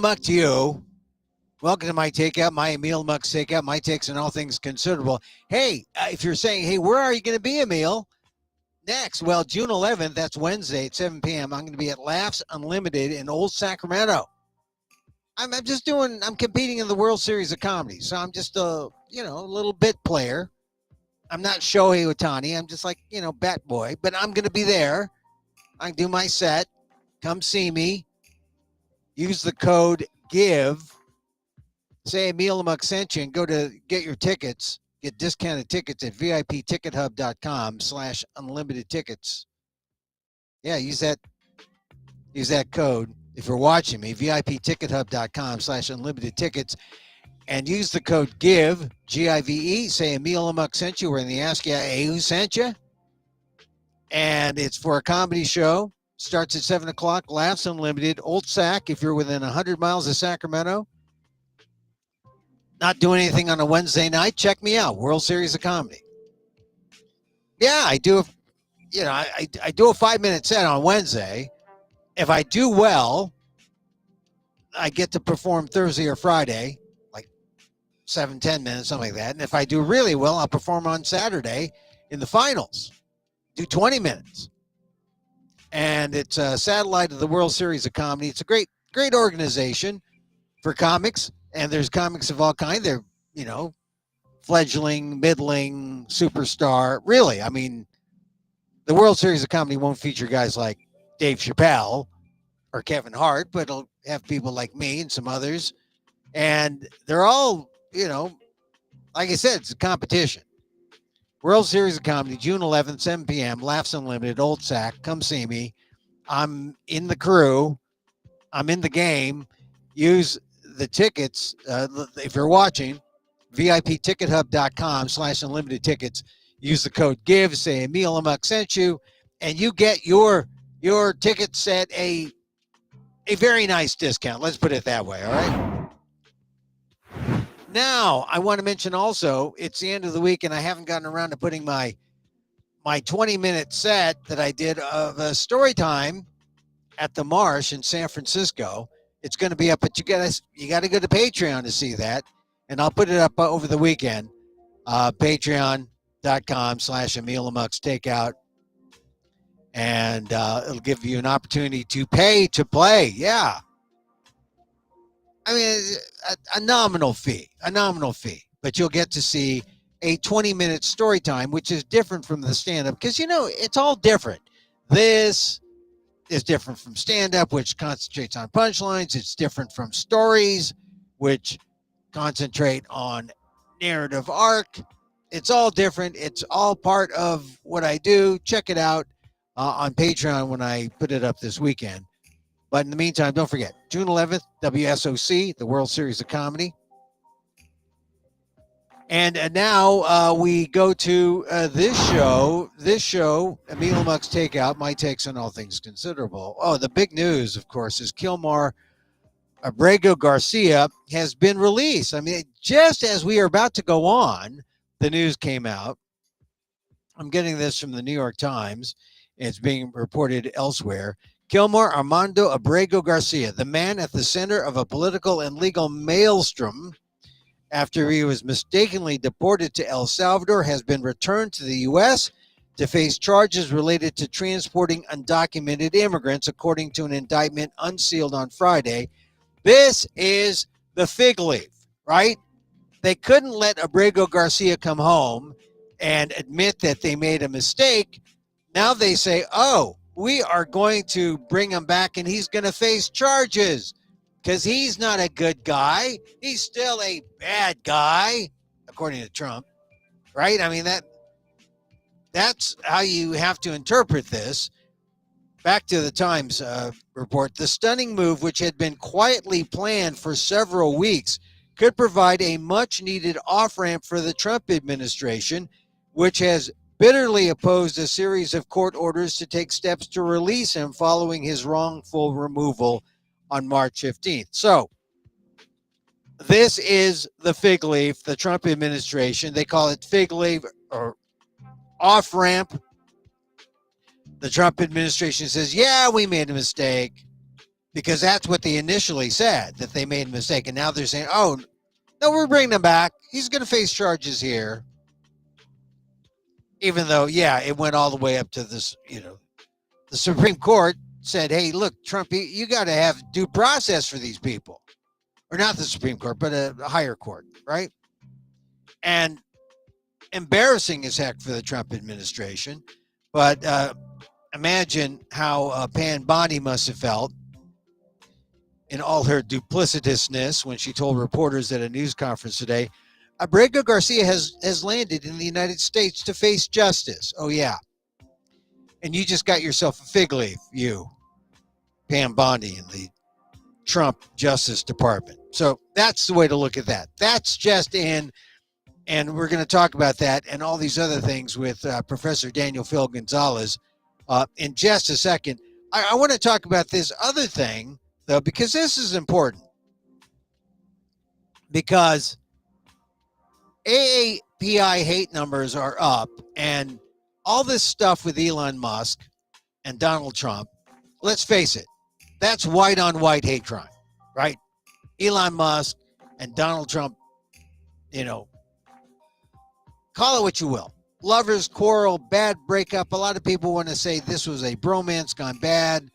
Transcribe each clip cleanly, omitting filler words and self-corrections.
Muck to you. Welcome to my takeout, my Emil Muck takeout, my takes on all things considerable. Hey, if you're saying, hey, where are you going to be, Emil? Next, well, June 11th, that's Wednesday at 7 p.m. I'm going to be at Laughs Unlimited in Old Sacramento. I'm competing in the World Series of Comedy. So I'm just a little bit player. I'm not Shohei Ohtani. I'm just like, bat boy, but I'm going to be there. I can do my set. Come see me. Use the code GIVE. Say Emil Muck sent you and go to get your tickets. Get discounted tickets at VIPtickethub.com/unlimited tickets. Yeah, use that code if you're watching me, VIPtickethub.com/unlimited tickets, and use the code GIVE, GIVE. Say Emil Muck sent you. We're going to ask you, hey, who sent you? And it's for a comedy show. Starts at 7 o'clock. Laughs Unlimited. Old Sac, if you're within 100 miles of Sacramento. Not doing anything on a Wednesday night, check me out. World Series of Comedy. Yeah, I do. I do a 5-minute set on Wednesday. If I do well, I get to perform Thursday or Friday, like 7-10 minutes, something like that. And if I do really well, I'll perform on Saturday in the finals. Do 20 minutes. And it's a satellite of the World Series of Comedy. It's a great organization for comics. And there's comics of all kinds. They're, fledgling, middling, superstar. Really, I mean, the World Series of Comedy won't feature guys like Dave Chappelle or Kevin Hart, but it'll have people like me and some others. And they're all, like I said, it's a competition. World Series of Comedy, June 11th, 7 p.m., Laughs Unlimited, Old Sac. Come see me. I'm in the crew. I'm in the game. Use the tickets, if you're watching, VIPtickethub.com/unlimited tickets. Use the code GIVE, say Emil Muck sent you, and you get your tickets at a very nice discount. Let's put it that way, all right? Now, I want to mention also, it's the end of the week, and I haven't gotten around to putting my 20-minute set that I did of a story time at the Marsh in San Francisco. It's going to be up, but you got to go to Patreon to see that, and I'll put it up over the weekend. Patreon.com/Emil Muck's Takeout, and it'll give you an opportunity to pay to play. Yeah, I mean a nominal fee, but you'll get to see a 20-minute story time, which is different from the stand-up because it's all different. This is different from stand-up, which concentrates on punchlines. It's different from stories, which concentrate on narrative arc. It's all different. It's all part of what I do. Check it out on Patreon when I put it up this weekend. But in the meantime, don't forget, June 11th, WSOC, the World Series of Comedy. And now we go to this show, Emil Muck's Takeout, my takes on all things considerable. Oh, the big news, of course, is Kilmar Abrego Garcia has been released. I mean, just as we are about to go on, the news came out. I'm getting this from the New York Times. It's being reported elsewhere. Kilmar Armando Abrego Garcia, the man at the center of a political and legal maelstrom, after he was mistakenly deported to El Salvador, has been returned to the U.S. to face charges related to transporting undocumented immigrants, according to an indictment unsealed on Friday. This is the fig leaf, right? They couldn't let Abrego Garcia come home and admit that they made a mistake. Now they say, oh, we are going to bring him back and he's going to face charges. Because he's not a good guy. He's still a bad guy, according to Trump, right? I mean, that's how you have to interpret this. Back to the Times report. The stunning move, which had been quietly planned for several weeks, could provide a much-needed off-ramp for the Trump administration, which has bitterly opposed a series of court orders to take steps to release him following his wrongful removal on March 15th. So this is the fig leaf, the Trump administration. They call it fig leaf or off-ramp. The Trump administration says, yeah, we made a mistake. because that's what they initially said, that they made a mistake. And now they're saying, oh, no, we're bringing him back. He's going to face charges here. Even though, yeah, it went all the way up to this, the Supreme Court said, hey, look, Trump, you got to have due process for these people. Or not the Supreme Court, but a higher court, right? And embarrassing as heck for the Trump administration. But imagine how Pam Bondi must have felt in all her duplicitousness when she told reporters at a news conference today, Abrego Garcia has landed in the United States to face justice. Oh, yeah. And you just got yourself a fig leaf, you, Pam Bondi, in the Trump Justice Department. So that's the way to look at that. That's just in, and we're going to talk about that and all these other things with Professor Daniel Phil Gonzalez in just a second. I want to talk about this other thing, though, because this is important. Because AAPI hate numbers are up, and all this stuff with Elon Musk and Donald Trump, let's face it, that's white on white hate crime, right? Elon Musk and Donald Trump, call it what you will. Lovers quarrel, bad breakup. A lot of people want to say this was a bromance gone bad.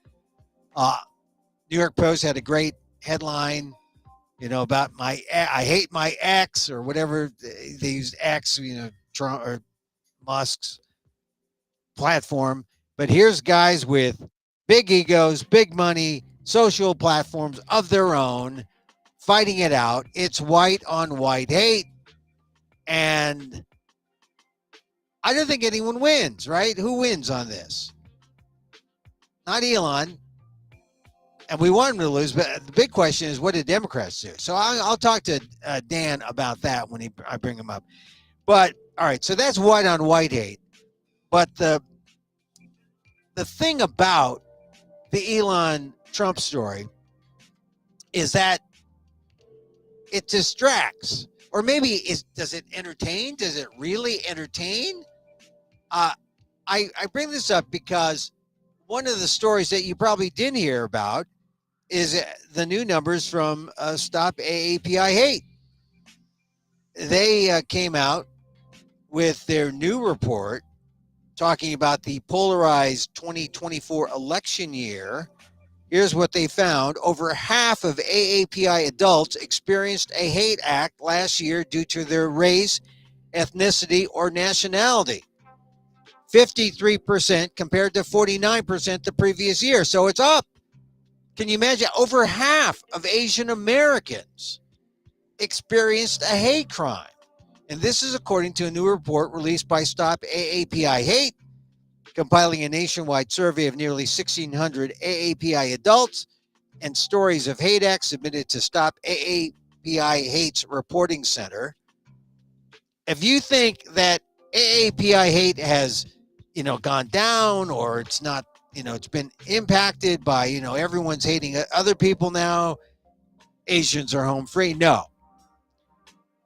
New York Post had a great headline, about I hate my ex, or whatever they used, X, Trump or Musk's platform. But here's guys with big egos, big money, social platforms of their own, fighting it out. It's white on white hate. And I don't think anyone wins, right? Who wins on this? Not Elon. And we want him to lose, but the big question is, what did Democrats do? So I'll talk to Dan about that when I bring him up. But, all right, so that's white on white hate. But the thing about the Elon Trump story is that it distracts. Or maybe does it entertain? Does it really entertain? I bring this up because one of the stories that you probably didn't hear about is the new numbers from Stop AAPI Hate. They came out with their new report talking about the polarized 2024 election year. Here's what they found. Over half of AAPI adults experienced a hate act last year due to their race, ethnicity, or nationality. 53% compared to 49% the previous year. So it's up. Can you imagine? Over half of Asian Americans experienced a hate crime. And this is according to a new report released by Stop AAPI Hate, compiling a nationwide survey of nearly 1,600 AAPI adults and stories of hate acts submitted to Stop AAPI Hate's reporting center. If you think that AAPI hate has, gone down, or it's not, it's been impacted by, everyone's hating other people now, Asians are home free. No.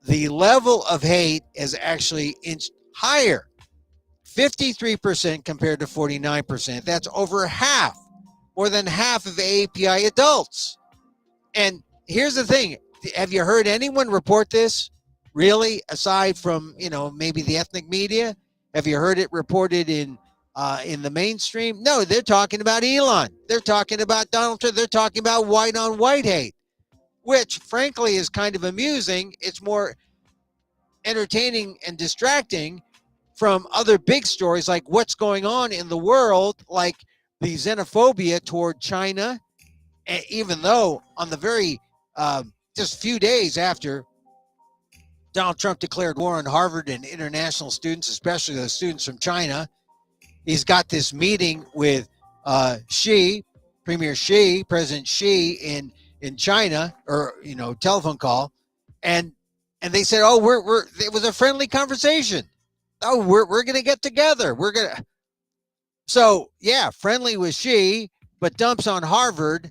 The level of hate is actually inched higher. 53% compared to 49%. That's over half, more than half of AAPI adults. And here's the thing. Have you heard anyone report this? Really? Aside from, maybe the ethnic media? Have you heard it reported in the mainstream? No, they're talking about Elon. They're talking about Donald Trump. They're talking about white on white hate, which frankly is kind of amusing. It's more entertaining and distracting from other big stories like what's going on in the world, like the xenophobia toward China. And even though on the very just a few days after Donald Trump declared war on Harvard and international students, especially the students from China, he's got this meeting with Xi, Premier Xi, President Xi in China, or telephone call, and they said, oh, it was a friendly conversation. Oh, we're gonna get together. So yeah, friendly with Xi, but dumps on Harvard,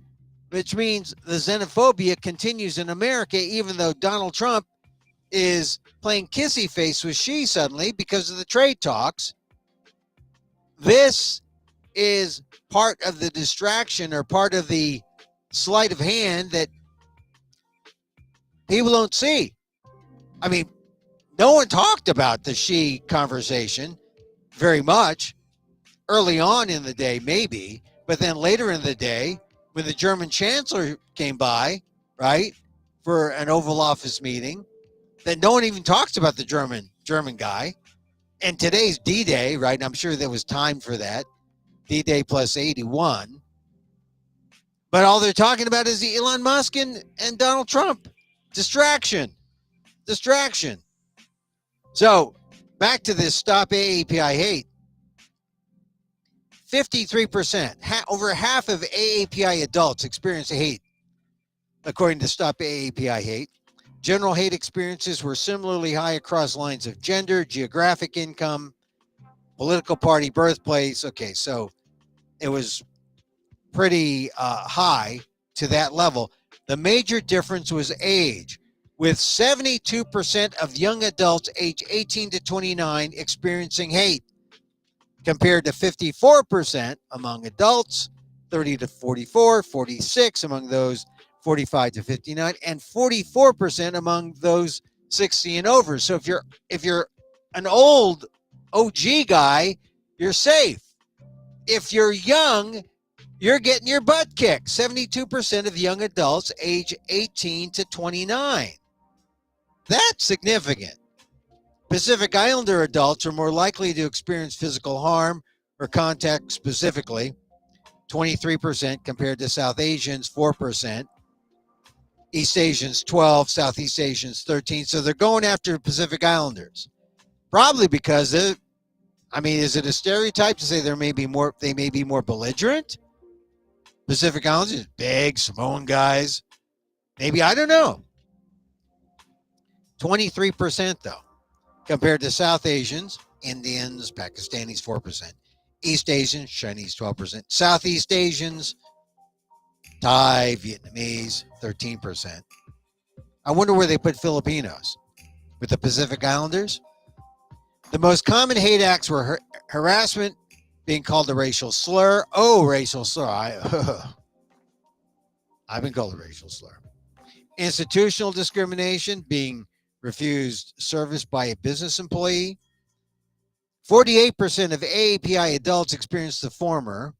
which means the xenophobia continues in America, even though Donald Trump is playing kissy face with Xi suddenly because of the trade talks. This is part of the distraction, or part of the sleight of hand that people don't see. I mean, no one talked about the she conversation very much early on in the day, maybe, but then later in the day, when the German chancellor came by, right, for an Oval Office meeting, that no one even talks about the German guy. And today's D-Day, right? And I'm sure there was time for that. D-Day plus 81. But all they're talking about is the Elon Musk and Donald Trump. Distraction. So back to this Stop AAPI hate. 53%, over half of AAPI adults experience hate, according to Stop AAPI Hate. General hate experiences were similarly high across lines of gender, geographic income, political party, birthplace. Okay, so it was pretty high to that level. The major difference was age, with 72% of young adults aged 18 to 29 experiencing hate, compared to 54% among adults 30 to 44, 46 among those 45 to 59, and 44% among those 60 and over. So if you're an old OG guy, you're safe. If you're young, you're getting your butt kicked. 72% of young adults age 18 to 29. That's significant. Pacific Islander adults are more likely to experience physical harm or contact, specifically 23% compared to South Asians, 4%, East Asians 12, Southeast Asians 13. So they're going after Pacific Islanders, probably because is it a stereotype to say they may be more belligerent? Pacific Islanders, big Samoan guys, maybe, I don't know. 23% though, compared to South Asians, Indians, Pakistanis 4%, East Asians, Chinese 12%, Southeast Asians, Thai, Vietnamese 13%. I wonder where they put Filipinos. With the Pacific Islanders, the most common hate acts were harassment, being called a racial slur. Oh, racial slur. I've been called a racial slur. Institutional discrimination, being refused service by a business employee. 48% of AAPI adults experienced the former.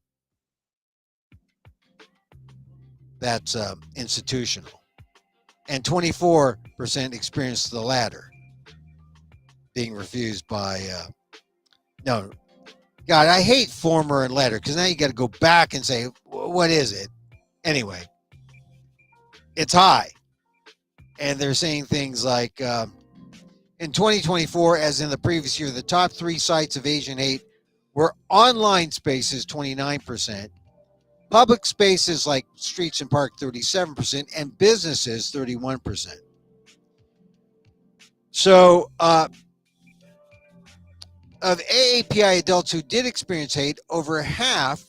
That's institutional. And 24% experienced the latter, being refused by, no, God, I hate former and latter, because now you got to go back and say, what is it? Anyway, it's high. And they're saying things like, in 2024, as in the previous year, the top 3 sites of Asian hate were online spaces, 29%, public spaces like streets and park, 37%, and businesses, 31%. So, of AAPI adults who did experience hate, over half,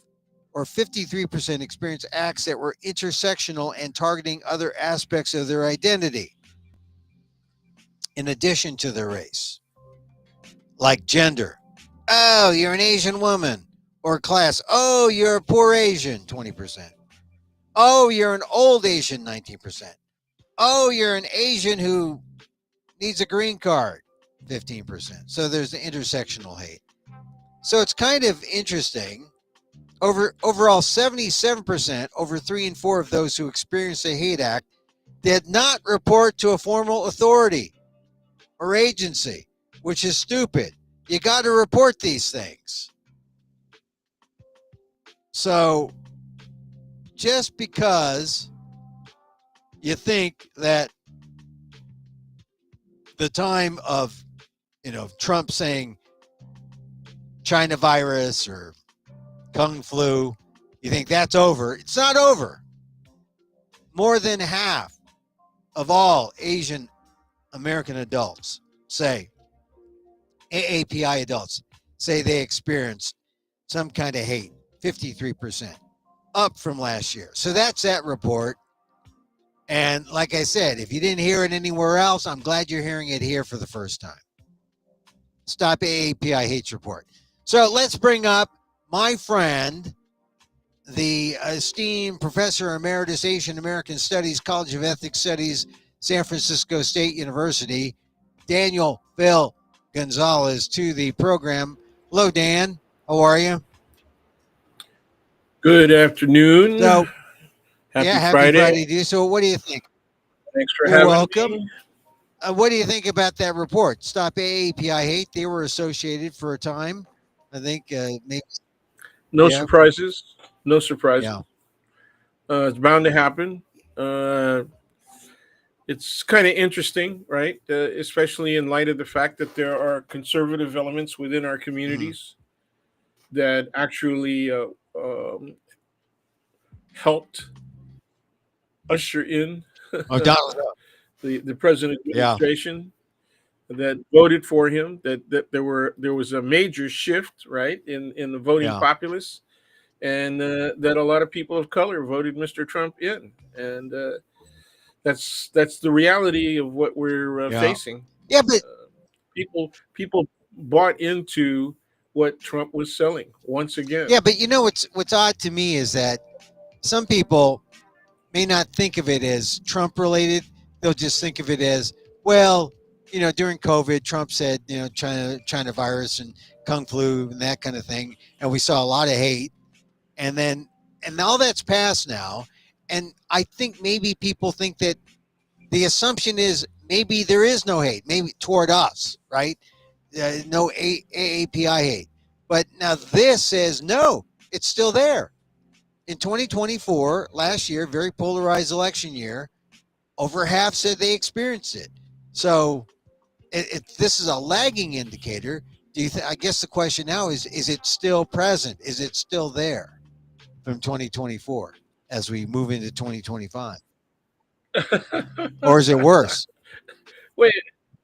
or 53%, experienced acts that were intersectional and targeting other aspects of their identity, in addition to their race, like gender. Oh, you're an Asian woman. Or class. Oh, you're a poor Asian, 20%. Oh, you're an old Asian, 19%. Oh, you're an Asian who needs a green card, 15%. So there's the intersectional hate. So it's kind of interesting. Overall, 77%, over 3 in 4 of those who experienced a hate act, did not report to a formal authority or agency, which is stupid. You got to report these things. So just because you think that the time of, Trump saying China virus or Kung flu, you think that's over. It's not over. More than half of all Asian American adults say, AAPI adults say they experienced some kind of hate, 53%, up from last year. So that's that report. And like I said, if you didn't hear it anywhere else, I'm glad you're hearing it here for the first time. Stop AAPI Hates Report. So let's bring up my friend, the esteemed Professor Emeritus Asian American Studies, College of Ethnic Studies, San Francisco State University, Daniel Phil Gonzalez, to the program. Hello, Dan. How are you? Good afternoon. So, yeah, Happy happy Friday. Friday to you. So, what do you think? Thanks for You're having welcome. me. What do you think about that report? Stop AAPI hate. They were associated for a time. I think maybe. No Yeah. surprises. No surprises. Yeah. It's bound to happen. Uh, it's kind of interesting, right? Especially in light of the fact that there are conservative elements within our Mm. communities that actually helped usher in Oh, Donald Trump. the president Yeah. administration that voted for him. That there was a major shift, right, in the voting Yeah. populace, and that a lot of people of color voted Mr. Trump in, and that's the reality of what we're Yeah. facing. Yeah. But People bought into what Trump was selling once again. yeah. But you know what's odd to me is that some people may not think of it as Trump related. They'll just think of it as, well, during COVID, Trump said, China virus and Kung flu and that kind of thing. And we saw a lot of hate. And all that's passed now. And I think maybe people think that the assumption is maybe there is no hate, maybe toward us, right? No AAPI hate. But now this says, no, it's still there. In 2024, last year, very polarized election year, over half said they experienced it. So this is a lagging indicator. I guess the question now is it still present? Is it still there from 2024 as we move into 2025? Or is it worse? Wait,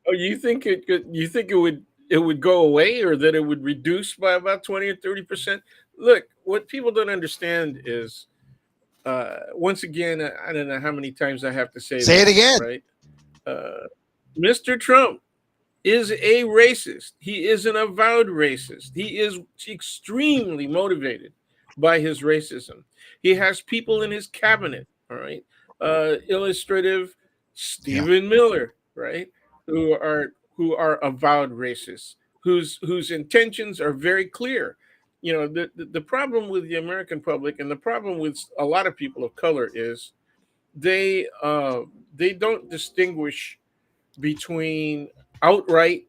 oh, you think it could? You think it would go away, or that it would reduce by about 20 or 30%? Look, what people don't understand is, once again, I don't know how many times I have to say Say it this, again. right? Uh, Mr. Trump is a racist. He is an avowed racist. He is extremely motivated by his racism. He has people in his cabinet, all right, illustrative Yeah. Stephen Miller, right, who are avowed racists, whose intentions are very clear. You know, the problem with the American public and the problem with a lot of people of color is they uh, they don't distinguish between outright,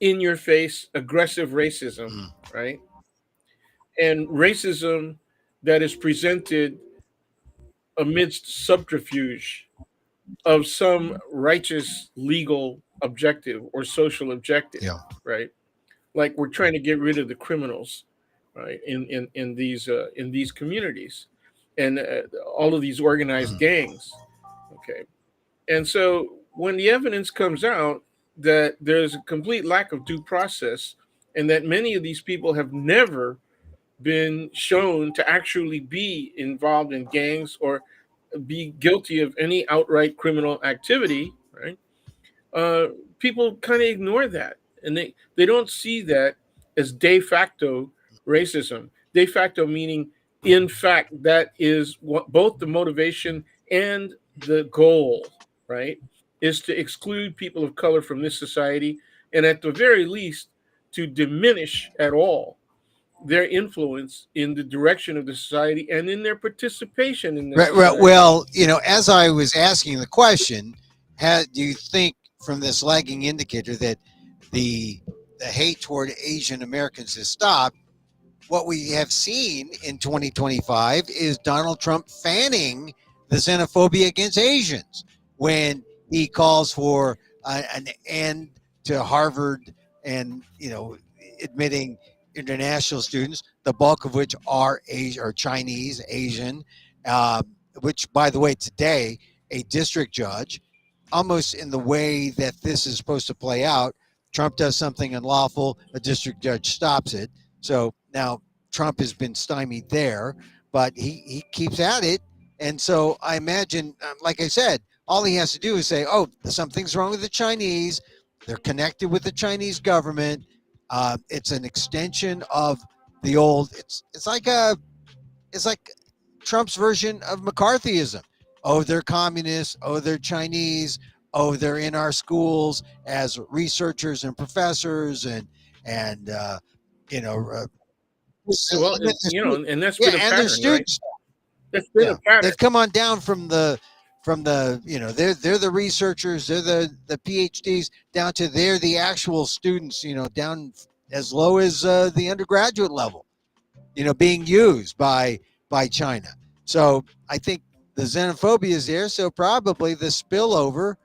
in your face, aggressive racism, Mm. right? And racism that is presented amidst subterfuge of some righteous legal objective or social objective, Yeah. right? Like we're trying to get rid of the criminals, right? In these communities, and all of these organized Mm. gangs. Okay, and so when the evidence comes out that there's a complete lack of due process and that many of these people have never been shown to actually be involved in gangs or be guilty of any outright criminal activity, right? uh, People kind of ignore that, and they don't see that as de facto racism. De facto meaning, in fact, that is what both the motivation and the goal, right, is to exclude people of color from this society, and at the very least, to diminish at all their influence in the direction of the society and in their participation in the Right, right. society. Well, as I was asking the question, do you think from this lagging indicator that the the hate toward Asian Americans has stopped? What we have seen in 2025 is Donald Trump fanning the xenophobia against Asians when he calls for an end to Harvard and admitting international students, the bulk of which are Asian or Chinese, Asian. Uh, which, by the way, today a district judge, almost in the way that this is supposed to play out, Trump does something unlawful, a district judge stops it. So now Trump has been stymied there, but he keeps at it. And so I imagine, like I said, all he has to do is say, oh, something's wrong with the Chinese. They're connected with the Chinese government. It's an extension of the old. It's like it's like Trump's version of McCarthyism. Oh, they're communists. Oh, they're Chinese. Oh, they're in our schools as researchers and professors, and you know, Well, and that's yeah, been a and their pattern, right? students. That's been a Yeah, pattern. they've come on down from the they're the researchers, they're the PhDs, down to they're the actual students, down as low as the undergraduate level, being used by China. So I think the xenophobia is there. So probably the spillover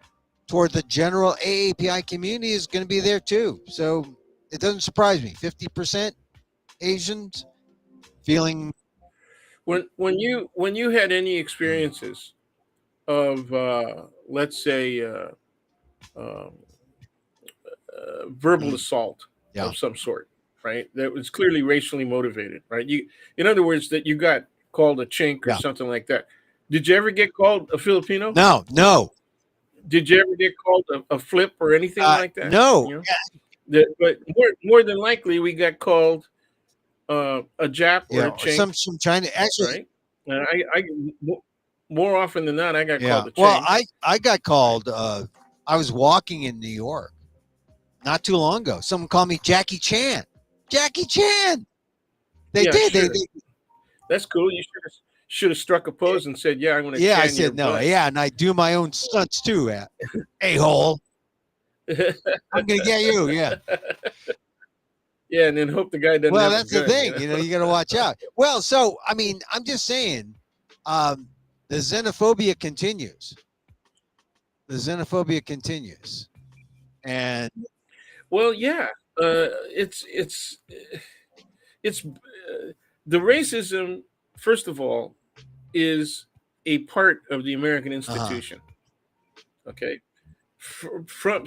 toward the general AAPI community is going to be there too. So it doesn't surprise me. 50% Asians feeling. When you had any Mm, experiences of let's say um, verbal mm, assault yeah, of some sort, right? That was clearly racially motivated, right? In other words, that you got called a chink or yeah. something like that. Did you ever get called a Filipino? No, no, Did you ever get called a flip or anything like that? no. But more than likely, we got called a Jap or Yeah, a or chink, some China actually. right? And more often than not, I got Yeah. called a Well, chink, I got right? called. I was walking in New York not too long ago. Someone called me Jackie Chan. Jackie Chan. They Yeah, did. sure, that's could You should have struck a pose and said, "Yeah, I'm going to Yeah, I chan your said no. butt." Yeah, and I do my own stunts too. A hole. I'm gonna get you. Yeah. Yeah, and then hope the guy doesn't Well, have a that's the gun. thing. You got to watch out. Well, so I mean, I'm just saying, um, the xenophobia continues. The xenophobia continues, and Well, yeah, it's the racism. First of all, is a part of the American uh-huh. institution. Okay, from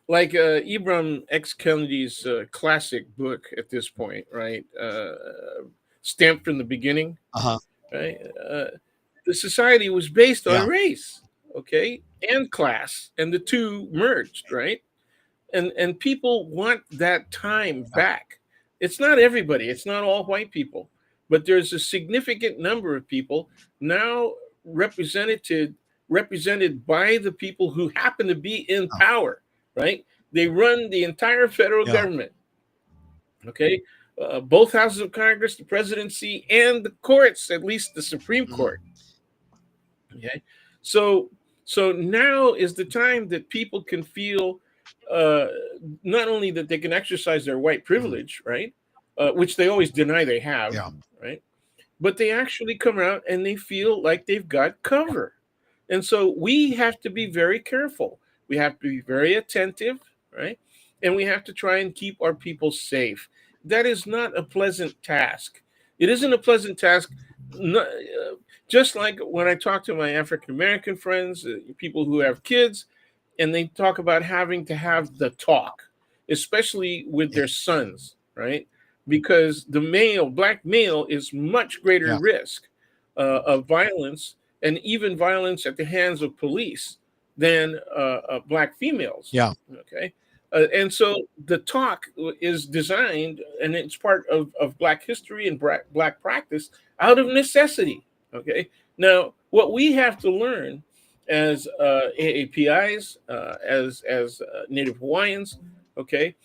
like Ibram X. Kennedy's classic book at this point, right? Stamped from the beginning, Uh-huh. right? The society was based on Yeah. race, okay, and class, and the two merged, right? And people want that time Yeah. back. It's not everybody, it's not all white people, but there's a significant number of people now represented represented by the people who happen to be in Oh, power, right? They run the entire federal yeah. government, okay? Both houses of Congress, the presidency, and the courts, at least the Supreme Mhm. Court. Okay, so so now is the time that people can feel uh, not only that they can exercise their white Mhm. privilege, right, which they always deny they have, Yeah. right, but they actually come out and they feel like they've got Yeah. cover, and so we have to be very careful. We have to be very attentive, right, and we have to try and keep our people safe. That is not a pleasant task. It isn't a pleasant task. No, just like when I talk to my African American friends, people who have kids, and they talk about having to have the talk, especially with Yeah. their sons, right? Because the black male, is much greater Yeah. risk of violence, and even violence at the hands of police, than black females. Yeah. Okay. And so the talk is designed, and it's part of black history and black practice, out of necessity. Okay. Now, what we have to learn as AAPIs, as Native Hawaiians, okay,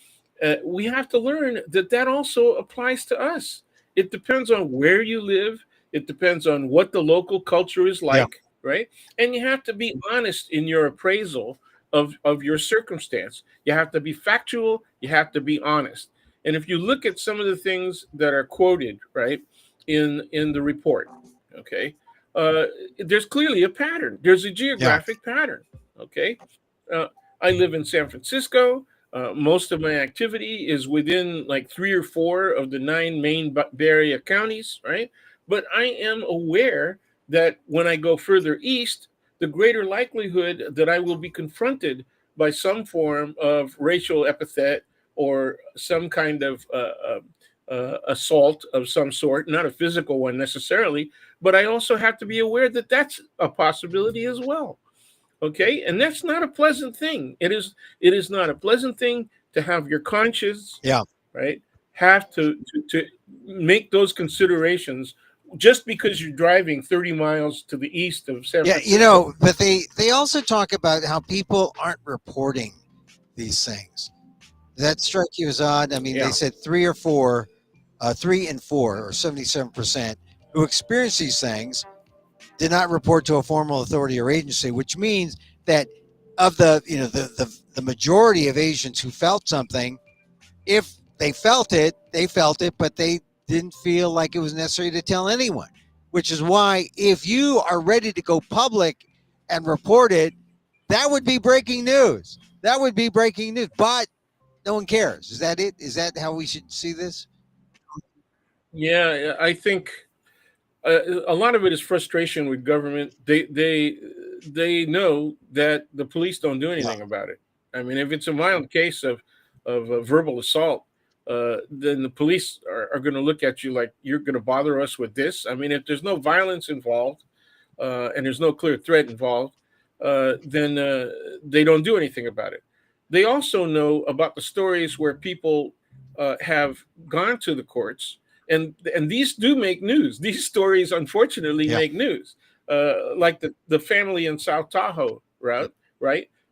we have to learn that that also applies to us. It depends on where you live. It depends on what the local culture is Yeah. like, right? And you have to be honest in your appraisal of your circumstance. You have to be factual. You have to be honest. And if you look at some of the things that are quoted, right, in the report, okay, uh, there's clearly a pattern. There's a Yeah. geographic pattern. Okay, uh, I live in San Francisco. Most of my activity is within like three or four of the nine main Bay Area counties, right? But I am aware that when I go further east, the greater likelihood that I will be confronted by some form of racial epithet or some kind of assault of some sort, not a physical one necessarily, but I also have to be aware that that's a possibility as well. Okay, and that's not a pleasant thing. It is not a pleasant thing to have your conscience, Yeah. right, have to make those considerations just because you're driving 30 miles to the east of San Yeah, Francisco. but they also talk about how people aren't reporting these things. Does that strike you as odd? I mean, they Yeah. said three or four, 3 and 4, or 77% who experience these things did not report to a formal authority or agency, which means that of the the majority of Asians who felt something, if they felt it, but they didn't feel like it was necessary to tell anyone. Which is why, if you are ready to go public and report it, that would be breaking news. That would be breaking news. But no one cares. Is that it? Is that how we should see this? Yeah, I think a lot of it is frustration with government. They know that the police don't do Yeah. anything about it. I mean, if it's a mild case of verbal assault, then the police are going to look at you like you're going to bother us with this. I mean, if there's no violence involved, and there's no clear threat involved, then they don't do anything about it. They also know about the stories where people have gone to the courts, and these do make news. These stories, unfortunately, Yeah. make news. Like the family in South Tahoe, right,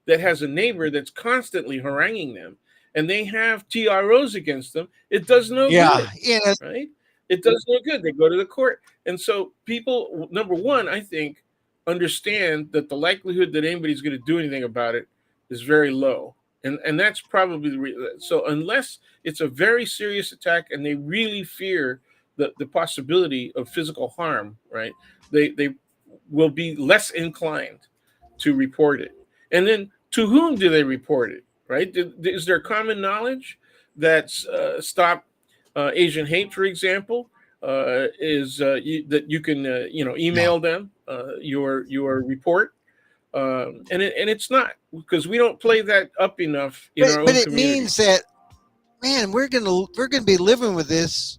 that has a neighbor that's constantly haranguing them, and they have TROs against them. It does no Yeah. good, Yeah. right? It does no good. They go to the court, and so people, number one, I think, understand that the likelihood that anybody's going to do anything about it is very low. And that's probably so unless it's a very serious attack and they really fear the possibility of physical harm, right? They will be less inclined to report it. And then to whom do they report it, right? Is there common knowledge that stop Asian hate, for example, that you can No. email them your report, and it's not because we don't play that up enough in our But own it means communities. that, man, we're gonna be living with this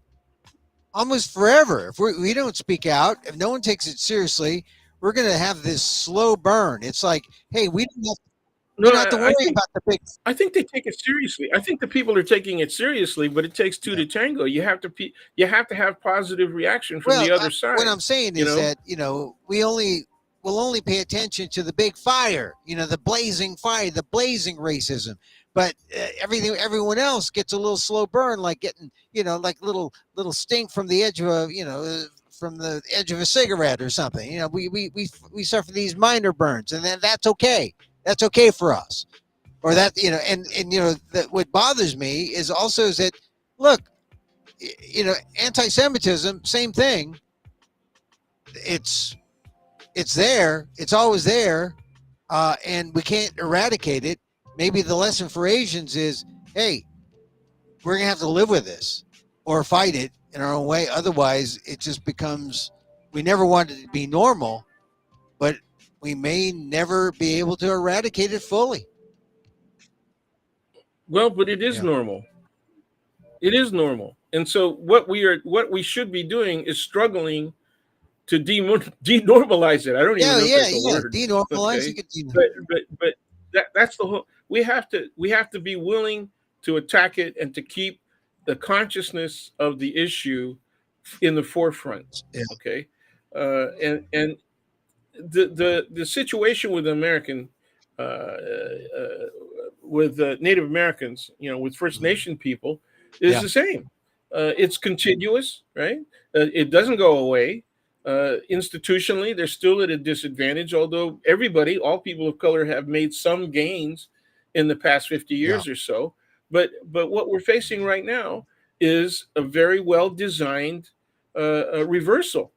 almost forever if we don't speak out. If no one takes it seriously, we're gonna have this slow burn. It's like, hey, we No, don't have to I worry think about the big. I think they take it seriously. I think the people are taking it seriously, but it takes two Yeah. to tango. You have to have positive reaction from Well, the other what side. I'm saying You is know, that we'll only pay attention to the big fire, the blazing fire, the blazing racism. But everyone else gets a little slow burn, like getting, like little stink from the edge of from the edge of a cigarette or something. We suffer these minor burns, and then that's okay. That's okay for us. Or that, that what bothers me is that, look, anti-Semitism, same thing. It's it's there. It's always there, and we can't eradicate it. Maybe the lesson for Asians is, hey, we're gonna have to live with this or fight it in our own way. Otherwise, it just becomes, we never want it to be normal, but we may never be able to eradicate it fully. well, but it is Yeah. normal. It is normal. And so what we should be doing is struggling to denormalize it. I don't even Yeah. know if Yeah. that's a Yeah. word. Denormalizing Okay, it. but that's the whole. We have to be willing to attack it and to keep the consciousness of the issue in the forefront. Yeah. Okay, and the situation with American with Native Americans, with First Nation people, is Yeah. the same. It's continuous, right? It doesn't go away. Institutionally, they're still at a disadvantage. Although all people of color, have made some gains in the past 50 Yeah. years or so. But what we're facing right now is a very well designed reversal.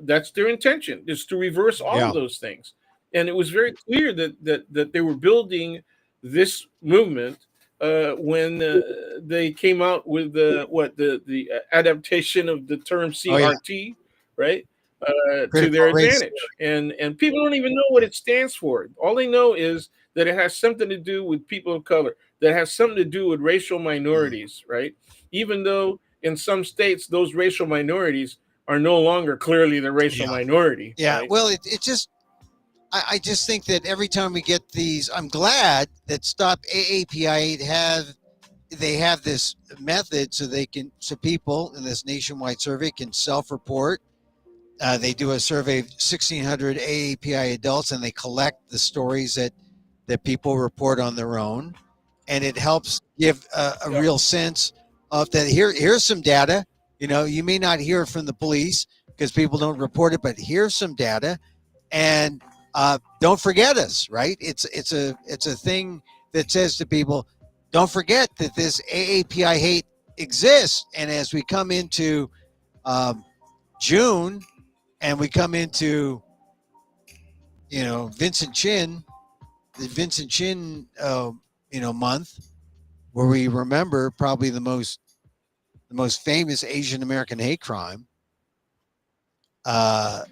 That's their intention, is to reverse all Yeah. of those things. And it was very clear that they were building this movement when they came out with the adaptation of the term Oh yeah. CRT, right, to Critical their race advantage. And people don't even know what it stands for. All they know is that it has something to do with people of color, that has something to do with racial theory. minorities, right? Even though in some states those racial minorities are no longer clearly the racial Yeah. minority, Yeah. right? Well, it just, I just think that every time we get these, I'm glad that Stop AAPI they have this method so people in this nationwide survey can self-report, They do a survey of 1,600 AAPI adults, and they collect the stories that people report on their own, and it helps give a Yeah. real sense of that. Here's some data. You may not hear it from the police because people don't report it, but here's some data, and don't forget us. Right? It's a thing that says to people, don't forget that this AAPI hate exists. And as we come into um, June, and we come into Vincent Chin, the Vincent Chin month, where we remember probably the most famous Asian American hate crime. Uh,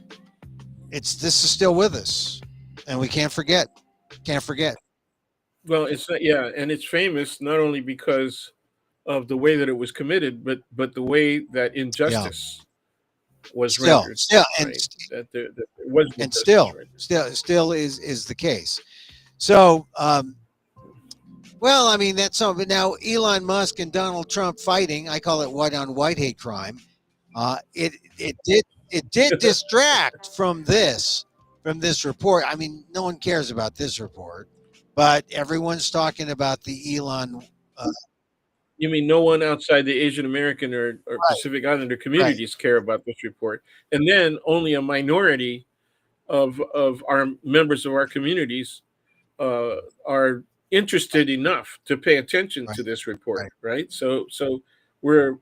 it's This is still with us, and we can't forget. Can't forget. Well, it's yeah, and it's famous not only because of the way that it was committed, but the way that Yeah. injustice was Still, rendered, still, right? That there was no and justice still, rendered. still is the case. So, well, I mean that's something. Now, Elon Musk and Donald Trump fighting, I call it white on white hate crime. It did distract from this report. I mean, no one cares about this report, but everyone's talking about the Elon. Uh, You mean no one outside the Asian American or right, Pacific Islander right. communities care about this report, and then only a minority of our members of our communities uh, are interested enough to pay attention Right, to this report, right. right? So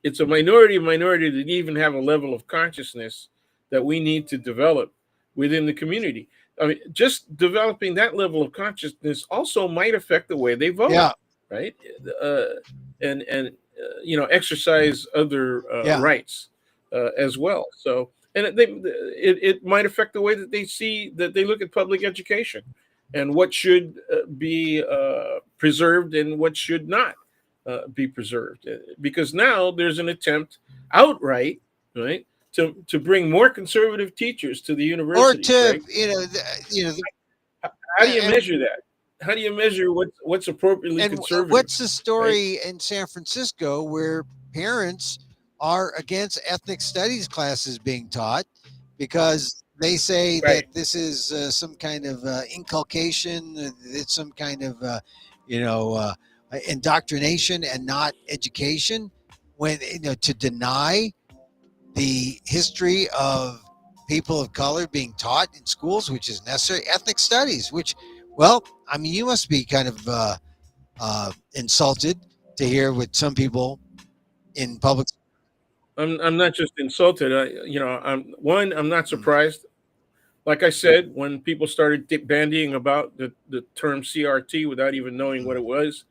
it's a minority that even have a level of consciousness that we need to develop within the community. I mean, just developing that level of consciousness also might affect the way they vote, Yeah, right? Uh, exercise other yeah. rights as well. So and it might affect the way that they look at public education and what should be preserved and what should not be preserved. Because now there's an attempt outright, right, to bring more conservative teachers to the Or universities, to right? How do you and measure that? How do you measure what's appropriately and conservative, what's the right? story in San Francisco where parents are against ethnic studies classes being taught because they say that Right. this is some kind of inculcation, it's some kind of you know uh, indoctrination and not education. When to deny the history of people of color being taught in schools, which is necessary, ethnic studies, which, well, I mean, you must be kind of insulted to hear what some people in public. I'm not just insulted. I'm not Mm, surprised. Like I said, when people started bandying about the term CRT without even knowing what mm, it was,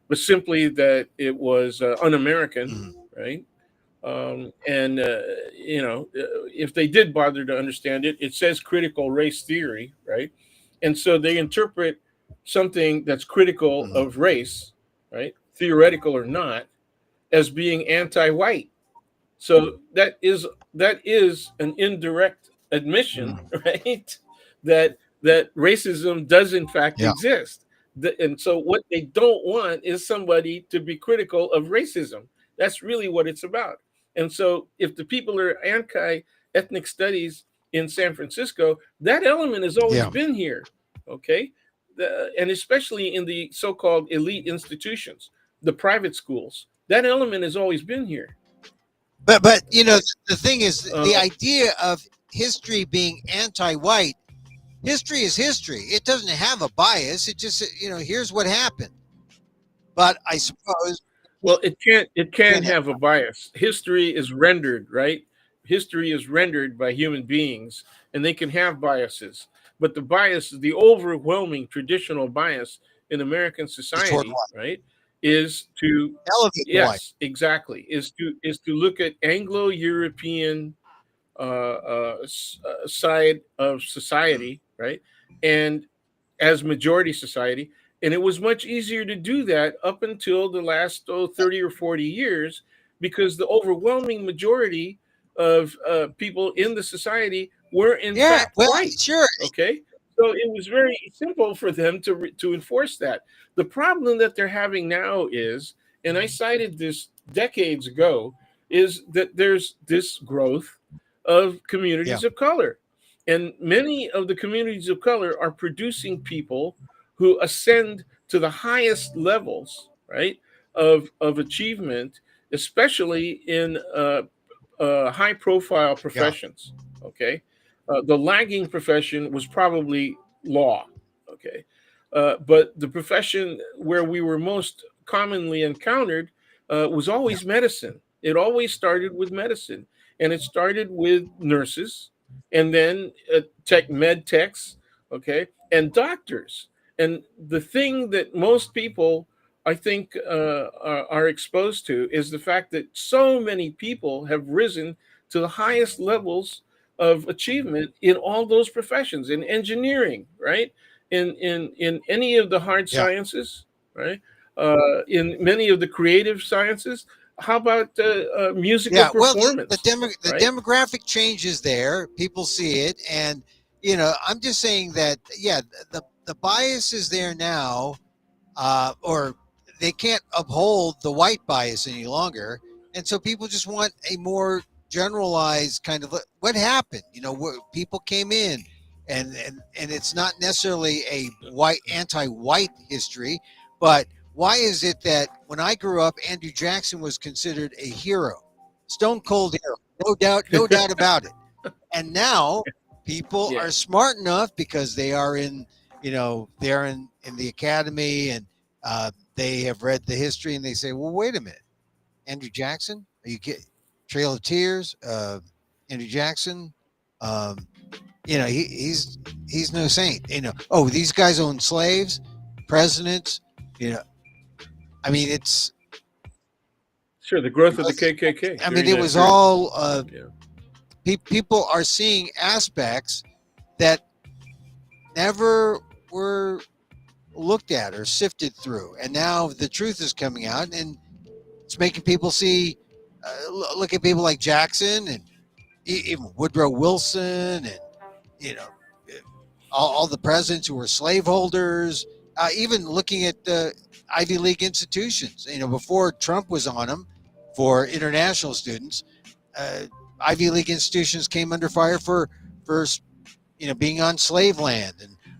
but simply that it was un-American, mm. right? And if they did bother to understand it, it says critical race theory, right? And so they interpret something that's critical Mm, of race, right, theoretical or not, as being anti-white. So that is an indirect admission, mm. right? That racism does in fact Yeah, exist. And so what they don't want is somebody to be critical of racism. That's really what it's about. And so if the people are anti ethnic studies in San Francisco, that element has always yeah. been here. Okay. And especially in the so-called elite institutions, the private schools, that element has always been here. But the thing is, Uh, the idea of history being anti-white. History is history. It doesn't have a bias. It just here's what happened. But I suppose well, it can can have. have a bias. History is rendered, right? History is rendered by human beings, and they can have biases. But the bias, the overwhelming traditional bias in American Is toward society, what? right, is to Elevate the white. yes, exactly, is to look at Anglo-European side of Mm. society, right, and as majority society. And it was much easier to do that up until the last 30 or 40 years because the overwhelming majority of people in the society were in Yeah, fact well, white. sure. Okay. So it was very simple for them to enforce that. The problem that they're having now is, and I cited this decades ago, is that there's this growth of Yeah. communities of color. And many of the communities of color are producing people who ascend to the highest levels, right, of achievement, especially in high profile Yeah. professions. Okay. The lagging profession was probably law. Okay. But the profession where we were most commonly encountered was Yeah. always medicine. It always started with medicine, and it started with nurses, and then med techs, okay, and doctors. And the thing that most people, I think, are exposed to is the fact that so many people have risen to the highest levels of achievement in all those professions, in engineering, right, in any of the hard Yeah. sciences, right, in many of the creative sciences. How about musical Yeah. Well, the performance, the right? demographic change is there. People see it, and I'm just saying that yeah, the bias is there now, or they can't uphold the white bias any longer, and so people just want a more generalized kind of what happened. Where people came in, and it's not necessarily a white anti-white history, but why is it that when I grew up, Andrew Jackson was considered a hero, stone cold hero, no doubt about it, and now people Yeah. are smart enough because they are in they're in the academy, and they have read the history, and they say, well, wait a minute, Andrew Jackson, are you get Trail of Tears, Andrew Jackson, um, he's no saint. Oh, these guys own slaves, presidents, you know I mean, Sure, the growth of the KKK during it that was period. all Yeah. people are seeing aspects that never were looked at or sifted through, and now the truth is coming out, and it's making people see, look at people like Jackson, and even Woodrow Wilson, and you know all the presidents who were slaveholders, even looking at the Ivy League institutions. Before Trump was on them for international students, uh, Ivy League institutions came under fire for being on slave land,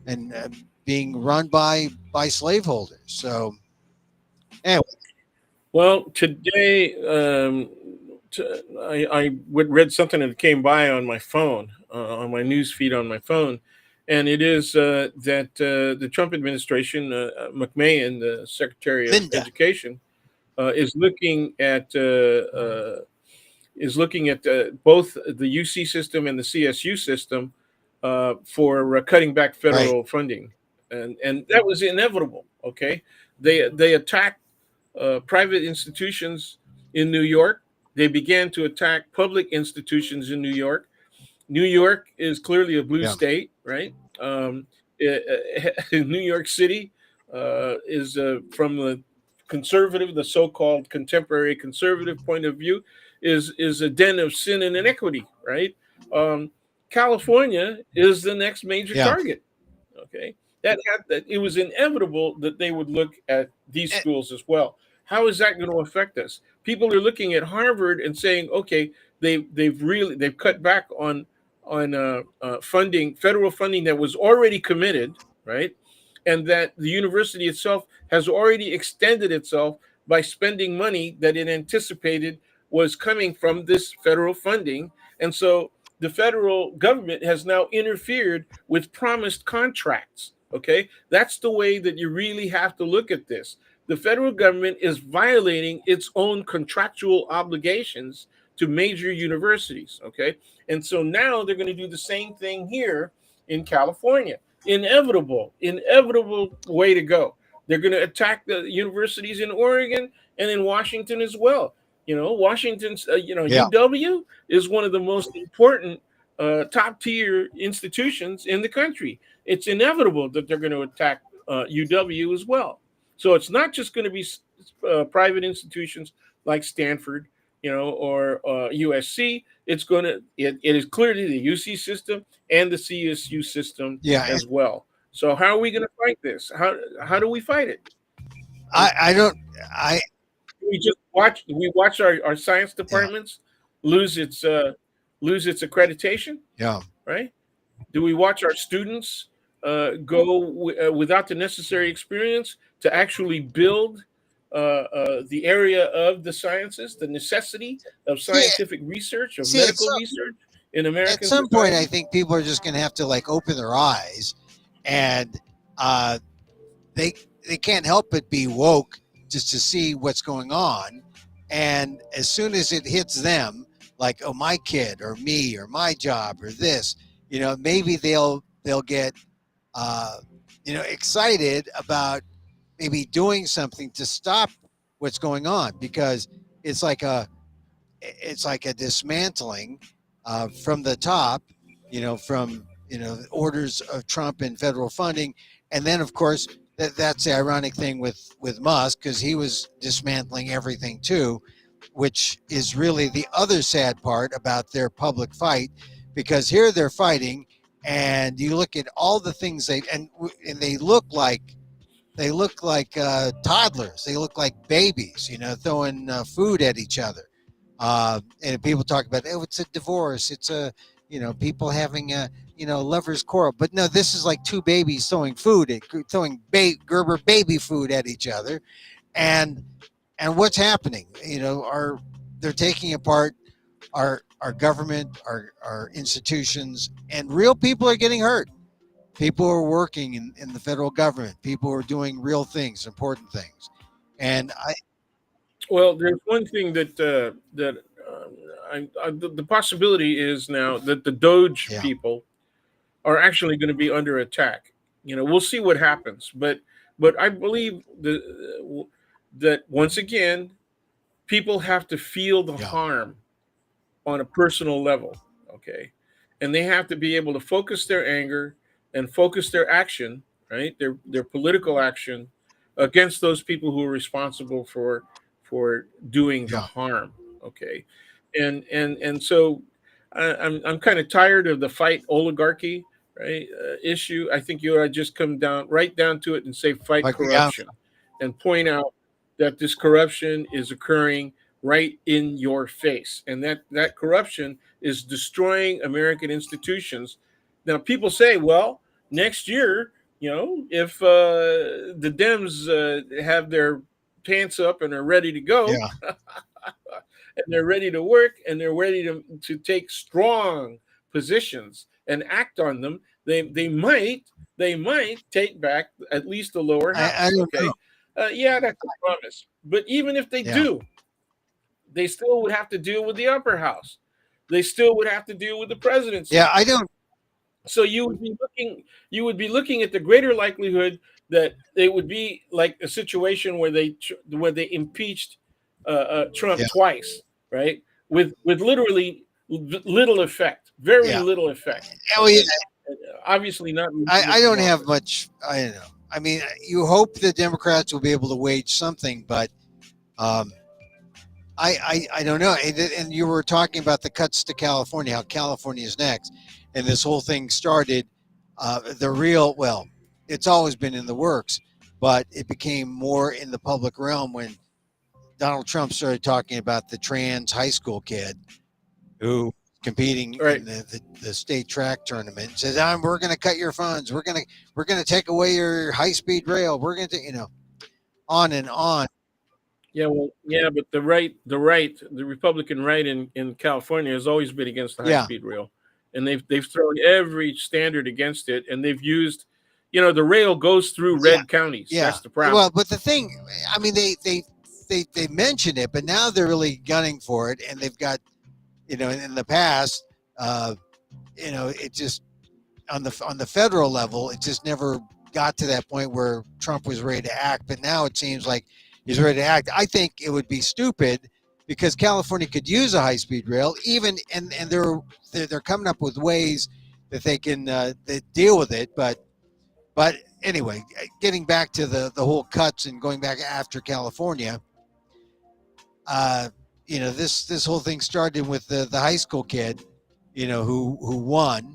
and being run by slaveholders. So anyway, Well, today, I read something that came by on my phone, on my news feed on my phone, and it is that the Trump administration, McMahon, the Secretary of Linda, Education, is looking at both the UC system and the CSU system for cutting back right? federal funding, and that was inevitable. Okay, they attacked private institutions in New York. They began to attack public institutions in New York. New York is clearly a blue Yeah, state, right? New York City is from the conservative, the so-called contemporary conservative point of view, is a den of sin and inequity, right? Um, California is the next major yeah. target. Okay, that it was inevitable that they would look at these Eh, schools as well. How is that going to affect us? People are looking at Harvard and saying, okay, they've cut back on funding, federal funding that was already committed, right? And that the university itself has already extended itself by spending money that it anticipated was coming from this federal funding. And so the federal government has now interfered with promised contracts. Okay, that's the way that you really have to look at this. The federal government is violating its own contractual obligations to major universities. Okay, and so now they're going to do the same thing here in California. Inevitable way to go. They're going to attack the universities in Oregon and in Washington as well. Washington's, yeah. UW is one of the most important top tier institutions in the country. It's inevitable that they're going to attack UW as well. So it's not just going to be private institutions like Stanford, or USC. It is clearly the UC system and the CSU system Yeah, and as well. So how are we going to fight this? How do we fight it? I don't I We just watch our science yeah. departments lose its lose its accreditation? Yeah. Right? Do we watch our students without the necessary experience to actually build the area of the sciences, the necessity of See, scientific research, of see, medical research in at American some point, I society? think people are just going to have to like open their eyes, and uh, they they can't help but be woke just to see what's going on. And as soon as it hits them, like, oh, my kid or me or my job or this, maybe they'll get uh, excited about maybe doing something to stop what's going on, because it's like a it's like a dismantling from the top, from orders of Trump and federal funding, and then of course that's the ironic thing with Musk, because he was dismantling everything too, which is really the other sad part about their public fight, because here they're fighting, and you look at all the things and they look like toddlers. They look like babies, throwing food at each other. And people talk about, oh, it's a divorce. It's people having a, lovers quarrel. But no, this is like two babies throwing throwing Gerber baby food at each other. And what's happening? They're taking apart our government, our institutions, and real people are getting hurt. People are working in the federal government. People are doing real things, important things. And Well, there's one thing the possibility is now that the Doge yeah, people are actually going to be under attack. We'll see what happens, but I believe that once again, people have to feel the yeah, harm on a personal level, okay? And they have to be able to focus their anger and focus their action, right? Their political action against those people who are responsible for doing the yeah. harm, okay? And so I'm kind of tired of the fight oligarchy, right? Issue. I think you ought to just come down right down to it and say fight Like, yeah, corruption, and point out that this corruption is occurring right in your face, and that corruption is destroying American institutions. Now, people say, well, next year, if the Dems have their pants up and are ready to go, yeah. and they're ready to work, and they're ready to take strong positions and act on them, they might take back at least the lower I house. don't know. Okay, yeah, that's a promise. But even if they Yeah, do, they still would have to deal with the upper house. They still would have to deal with the yeah. presidency. I don't. So you would be looking at the greater likelihood that it would be like a situation where they impeached Yeah, Trump twice, right? With literally little effect, very yeah. little effect. Oh, yeah. Okay, obviously not I removing from don't have office. much. I don't know. I mean, you hope the Democrats will be able to wage something, but um, I don't know. And you were talking about the cuts to California, how California is next, and this whole thing started. The real, well, it's always been in the works, but it became more in the public realm when Donald Trump started talking about the trans high school kid who competing All in right. the state track tournament, says, we're going to cut your funds. We're going to take away your high speed rail. We're going to, on and on. Yeah, well, yeah, but the Republican right in California has always been against the high Yeah. speed rail, and they've thrown every standard against it, and they've used, the rail goes through Yeah. red counties. Yeah. That's the Well, problem. but the thing, I mean, they mentioned it, but now they're really gunning for it. And they've got, in the past, uh, it just, on the federal level, it just never got to that point where Trump was ready to act. But now it seems like he's ready to act. I think it would be stupid, because California could use a high speed rail, even and they're coming up with ways that they can that deal with it. But anyway, getting back to the whole cuts and going back after California, uh, this whole thing started with the high school kid, who won,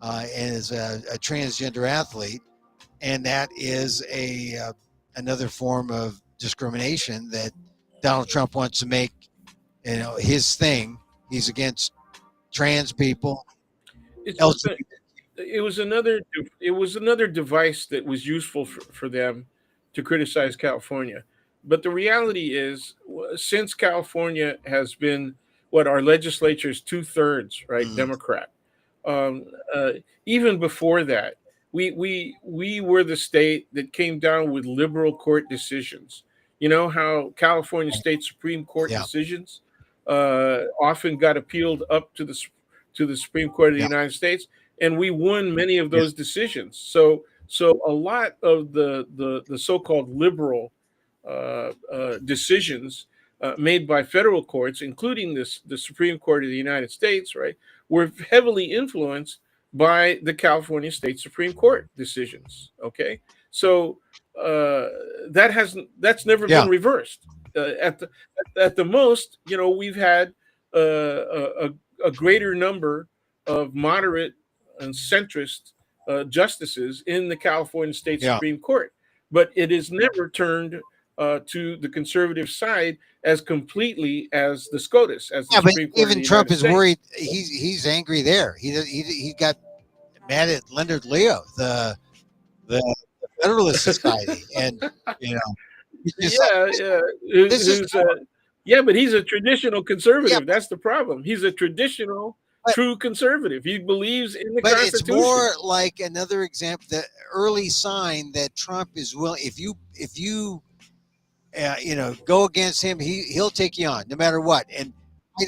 and is a transgender athlete, and that is another form of discrimination that Donald Trump wants to make, his thing. He's against trans people, It's just that LGBT. it was another device that was useful for them to criticize California. But the reality is, since California has been what our legislature is 2/3 right Mm, Democrat. Um, uh, Even before that, we were the state that came down with liberal court decisions. You know how California State Supreme Court yeah, decisions often got appealed up to the Supreme Court of the yeah, United States, and we won many of yeah, those decisions. So a lot of the so-called liberal decisions made by federal courts, including the Supreme Court of the United States, right, were heavily influenced by the California State Supreme Court decisions. Okay, so uh, that's never been yeah. reversed. At the most, we've had a greater number of moderate and centrist justices in the California State Yeah. Supreme Court, but it has never turned to the conservative side as completely as the SCOTUS, as the Yeah, but Supreme Court of even the Trump United is worried. States. He's angry there. He got mad at Leonard Leo, the Federalist Society, and you know he's just like Yeah, yeah. this is Who's yeah, but he's a traditional yeah, conservative. That's the problem. He's a traditional, but true conservative. He believes in the but it's more Constitution. like another example, the early sign that Trump is willing. If you go against him, he'll take you on no matter what. And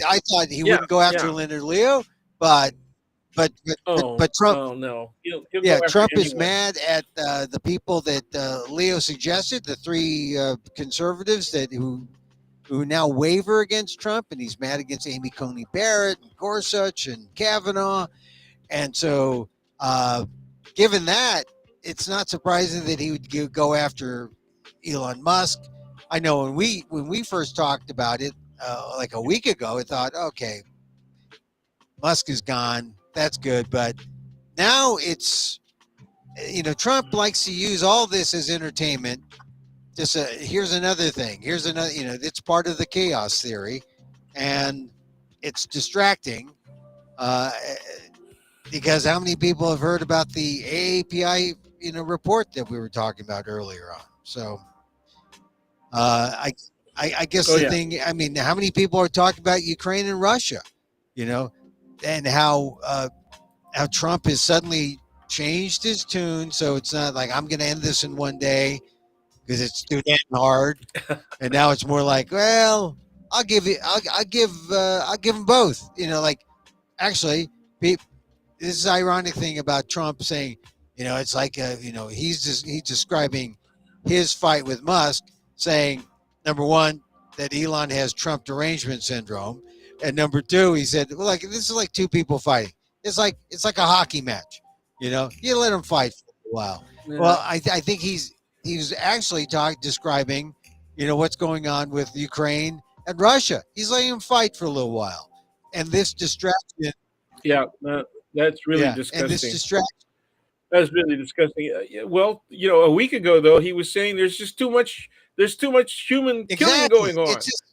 I thought he Yeah, wouldn't go after yeah. Leonard Leo, but Oh, Trump. oh no. He'll go Yeah, after Trump is anyone. mad at the people that Leo suggested, the three conservatives who now waver against Trump, and he's mad against Amy Coney Barrett and Gorsuch and Kavanaugh. And so, uh, given that, it's not surprising that he would go after Elon Musk. I know when we first talked about it like a week ago, I thought, okay, Musk is gone. That's good, but now it's Trump likes to use all this as entertainment. Just here's another thing. Here's another. It's part of the chaos theory, and it's distracting. Uh, because how many people have heard about the AAPI report that we were talking about earlier on? So uh, I, I guess Oh the yeah. thing. I mean, how many people are talking about Ukraine and Russia? You know, and how Trump has suddenly changed his tune. So it's not like I'm going to end this in one day because it's too damn hard. And now it's more like, well, I'll give it. I'll give them both. Like actually, this is ironic thing about Trump saying, it's like, he's describing his fight with Musk, saying, number one, that Elon has Trump derangement syndrome, and number two, he said, well, like this is like two people fighting. It's like a hockey match. You let them fight for a while. Yeah. Well, I think he's actually describing, what's going on with Ukraine and Russia. He's letting them fight for a little while, and this distraction. Yeah. That's really Yeah, and this disgusting. distraction. That's really disgusting. Yeah, well, a week ago though, he was saying there's just too much. There's too much human killing Exactly. going on. It's just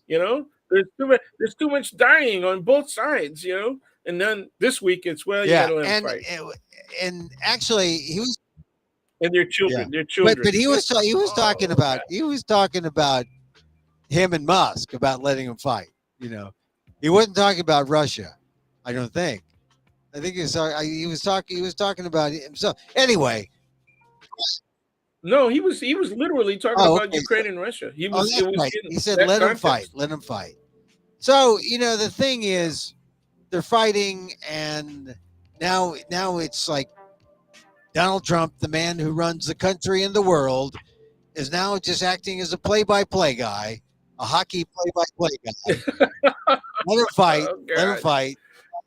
There's too much. There's too much dying on both sides. And then this week it's, well, you got yeah, to let them and fight, actually he was and their yeah, children. Their but children. he was talking Oh about him and Musk about letting him fight. You know, he wasn't talking about Russia. I don't think. I think he was talking about himself. Anyway. no, he was literally talking Oh, about okay. Ukraine and Russia. It That's was right. in He said, that "Let him fight. context. Let him fight." So the thing is, they're fighting, and now it's like Donald Trump, the man who runs the country and the world, is now just acting as a play-by-play guy, a hockey play-by-play guy. Let him fight. Oh Let him God. fight.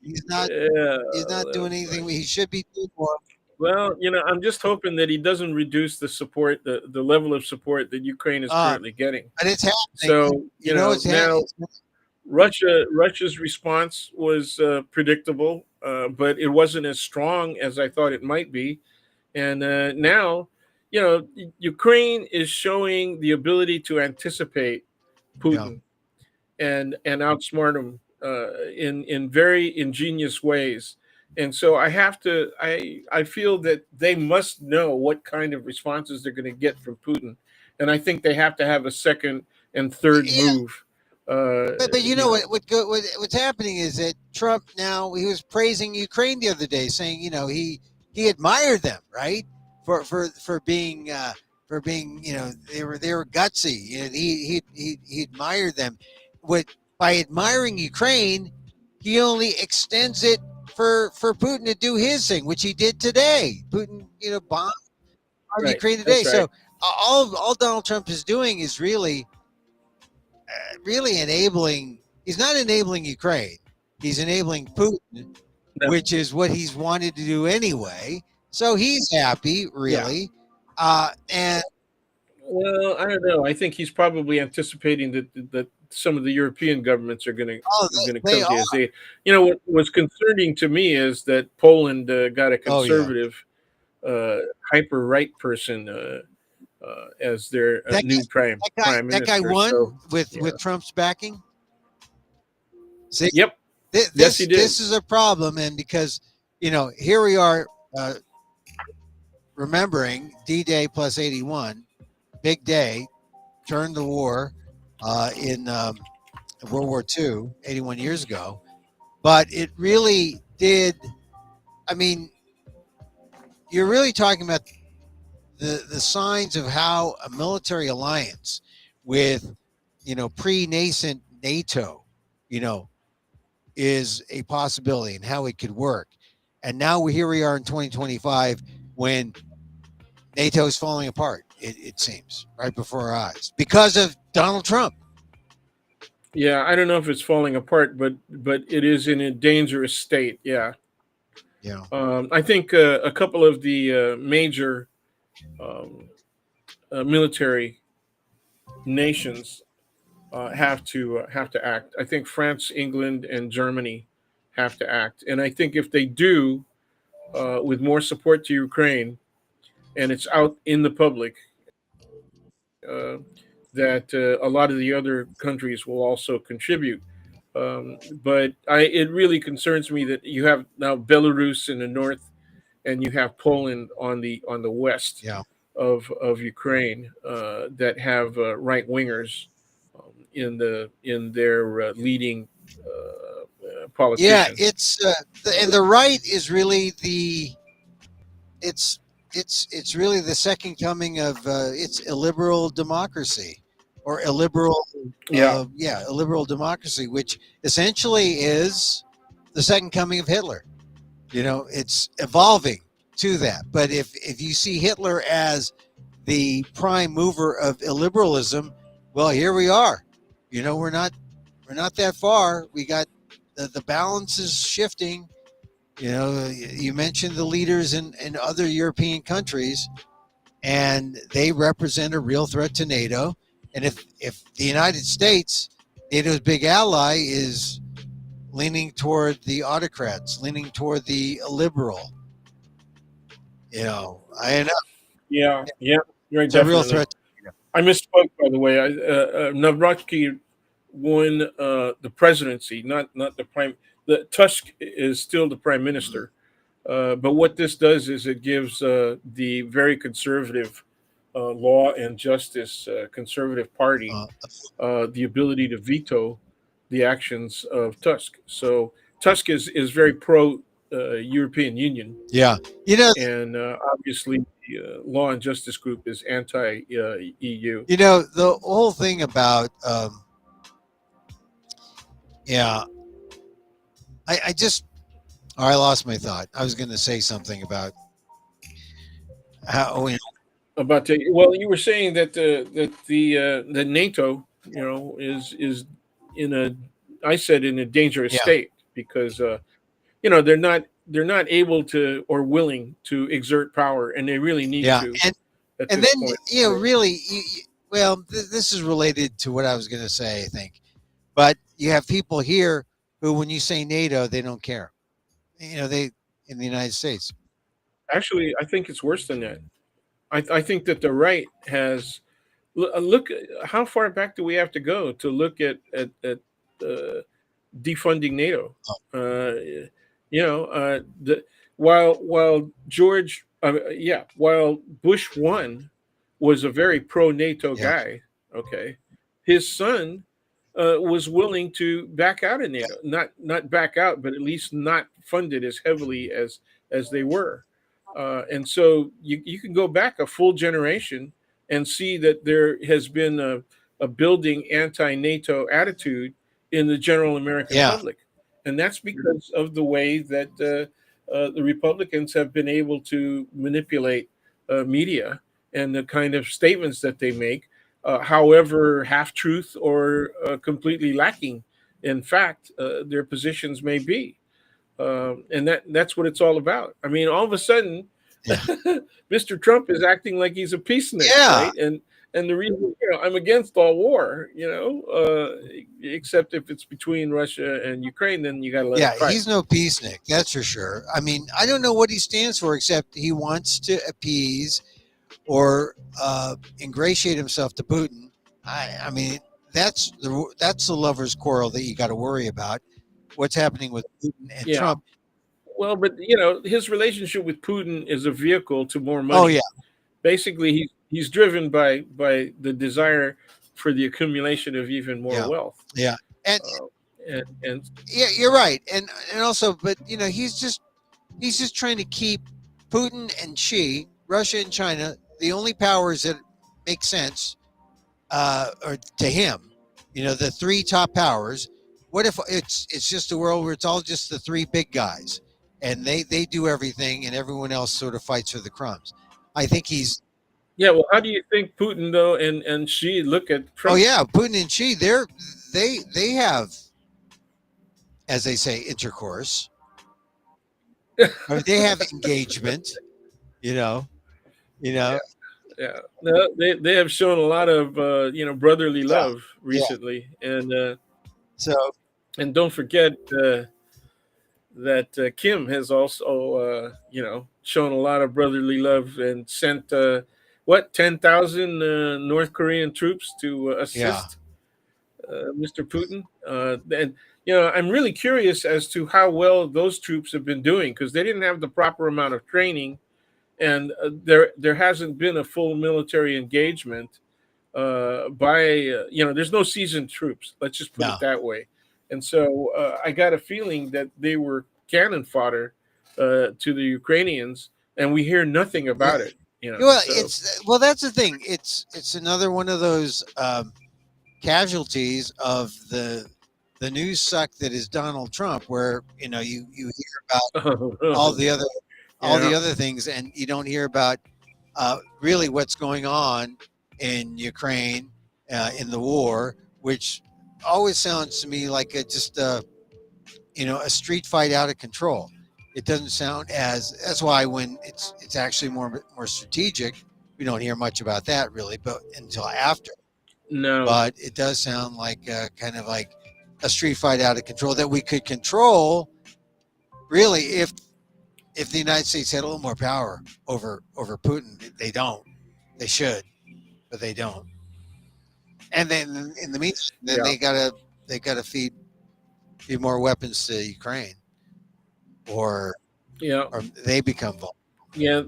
He's not. Yeah. He's not doing That's anything fine. he should be doing more. Well, I'm just hoping that he doesn't reduce the support, the level of support that Ukraine is Uh, currently getting. but it's happening. So, now Russia's response was predictable, but it wasn't as strong as I thought it might be. And now, Ukraine is showing the ability to anticipate Yeah. Putin and outsmart him in very ingenious ways. And so I feel that they must know what kind of responses they're going to get from Putin, and I think they have to have a second and third Yeah, move. but you You know know, what's happening is that Trump now he was praising Ukraine the other day, saying he admired them, right, for being they were gutsy, and he admired them. What By admiring Ukraine, he only extends it for Putin to do his thing, which he did today. Putin bombed right? Ukraine today, That's so right. all Donald Trump is doing is really enabling. He's not enabling Ukraine. He's enabling Putin, No, which is what he's wanted to do anyway. So he's happy, yeah. really. And Well, I don't know. I think he's probably anticipating that some of the European governments are oh, going to they come to are. his aid. You know what was concerning to me is that Poland got a Oh yeah, conservative, uh, hyper right person as their that guy, new prime that guy minister. won So yeah, with Trump's backing. See, yep, yes, he did. this is a problem, and because here we are remembering D-Day plus 81, big day, turned the war in World War II, 81 years ago. But it really did. I mean, you're really talking about the signs of how a military alliance with pre-nascent NATO, you know, is a possibility and how it could work. And now here we are in 2025 when NATO is falling apart. It seems right before our eyes because of Donald Trump. Yeah, I don't know if it's falling apart, but it is in a dangerous state. Yeah, You know, I think a couple of the major um, military nations have to act. I think France, England, and Germany have to act, and I think if they do, with more support to Ukraine, and it's out in the public, uh, that a lot of the other countries will also contribute. But it really concerns me that you have now Belarus in the north, and you have Poland on the west yeah, of Ukraine that have right wingers in their leading yeah. politicians. And the right is really it's it's really the second coming of it's illiberal democracy or illiberal Yeah, illiberal democracy, which essentially is the second coming of Hitler. It's evolving to that. But if you see Hitler as the prime mover of illiberalism, well, here we are. We're not that far. We got the balance is shifting. You mentioned the leaders in other European countries, and they represent a real threat to NATO. And if the United States, NATO's big ally, is leaning toward the autocrats, leaning toward the liberal, I know yeah, yeah, very it's a real definitely. threat. I misspoke, by the way. Navrachki won the presidency, not the prime. The Tusk is still the prime minister. But what this does is it gives the very conservative law and justice conservative party Uh, the ability to veto the actions of Tusk. So Tusk is very pro European Union, yeah, you know, and obviously the Law and Justice Group is anti EU. the whole thing about yeah. I just I lost my thought. I was going to say something about how About the, well, you were saying that the NATO, is in a, I said, in a dangerous yeah, state because they're not able to or willing to exert power, and they really need yeah, to at and this then point. really, well, this is related to what I was going to say, I think. But you have people here who, when you say NATO, they don't care. They in the United States. Actually, I think it's worse than that. I think that the right has look. How far back do we have to go to look at uh, defunding NATO. Oh, The while George, while Bush one was a very pro NATO yeah, guy. Okay, his son was willing to back out of yeah, NATO, not back out, but at least not fund it as heavily as they were. And so you can go back a full generation and see that there has been a building anti-NATO attitude in the general American yeah, public, and that's because of the way that the Republicans have been able to manipulate media and the kind of statements that they make, however half truth or completely lacking in fact their positions may be. And that's what it's all about. I mean, all of a sudden, yeah, Mr. Trump is acting like he's a peacenik, yeah, right? And the reason, I'm against all war, except if it's between Russia and Ukraine, then you got to let them yeah. fight. He's no peacenik, that's for sure. I mean, I don't know what he stands for, except he wants to appease or ingratiate himself to Putin. I mean, that's the lovers' quarrel that you got to worry about. What's happening with Putin and Yeah. Trump? Well, but his relationship with Putin is a vehicle to more Oh yeah, money. Basically, he's driven by the desire for the accumulation of even more yeah, wealth. yeah, and Uh, and yeah, you're right, and also, but he's just trying to keep Putin and Xi, Russia and China, the only powers that make sense, or to him, the three top powers. What if it's just a world where it's all just the three big guys, and they do everything, and everyone else sort of fights for the crumbs? I think he's. yeah, well, how do you think Putin though and Xi look at Oh Trump? yeah, Putin and Xi, they have, as they say, intercourse. I mean, they have engagement. You know, you Yeah, know. yeah. No, they have shown a lot of brotherly Yeah, love yeah. recently, So and don't forget that Kim has also shown a lot of brotherly love and sent 10,000 North Korean troops to yeah, assist Mr. Putin. And I'm really curious as to how well those troops have been doing because they didn't have the proper amount of training, and there hasn't been a full military engagement by there's no seasoned troops. Let's just put no. it that way. And so I got a feeling that they were cannon fodder to the Ukrainians, and we hear nothing about Right. it. Well, So that's the thing. It's another one of those casualties of the news suck that is Donald Trump, where you hear about all the other all yeah, the other things, and you don't hear about really what's going on in Ukraine, in the war, which always sounds to me like just a street fight out of control. It doesn't sound as. That's why when it's actually more strategic, we don't hear much about that really, but until after. no, But it does sound like kind of like a street fight out of control that we could control really if the United States had a little more power over Putin. They don't. They should, but they don't. And then in the meantime, then yeah, they gotta feed more weapons to Ukraine, or yeah, or they become vulnerable. yeah.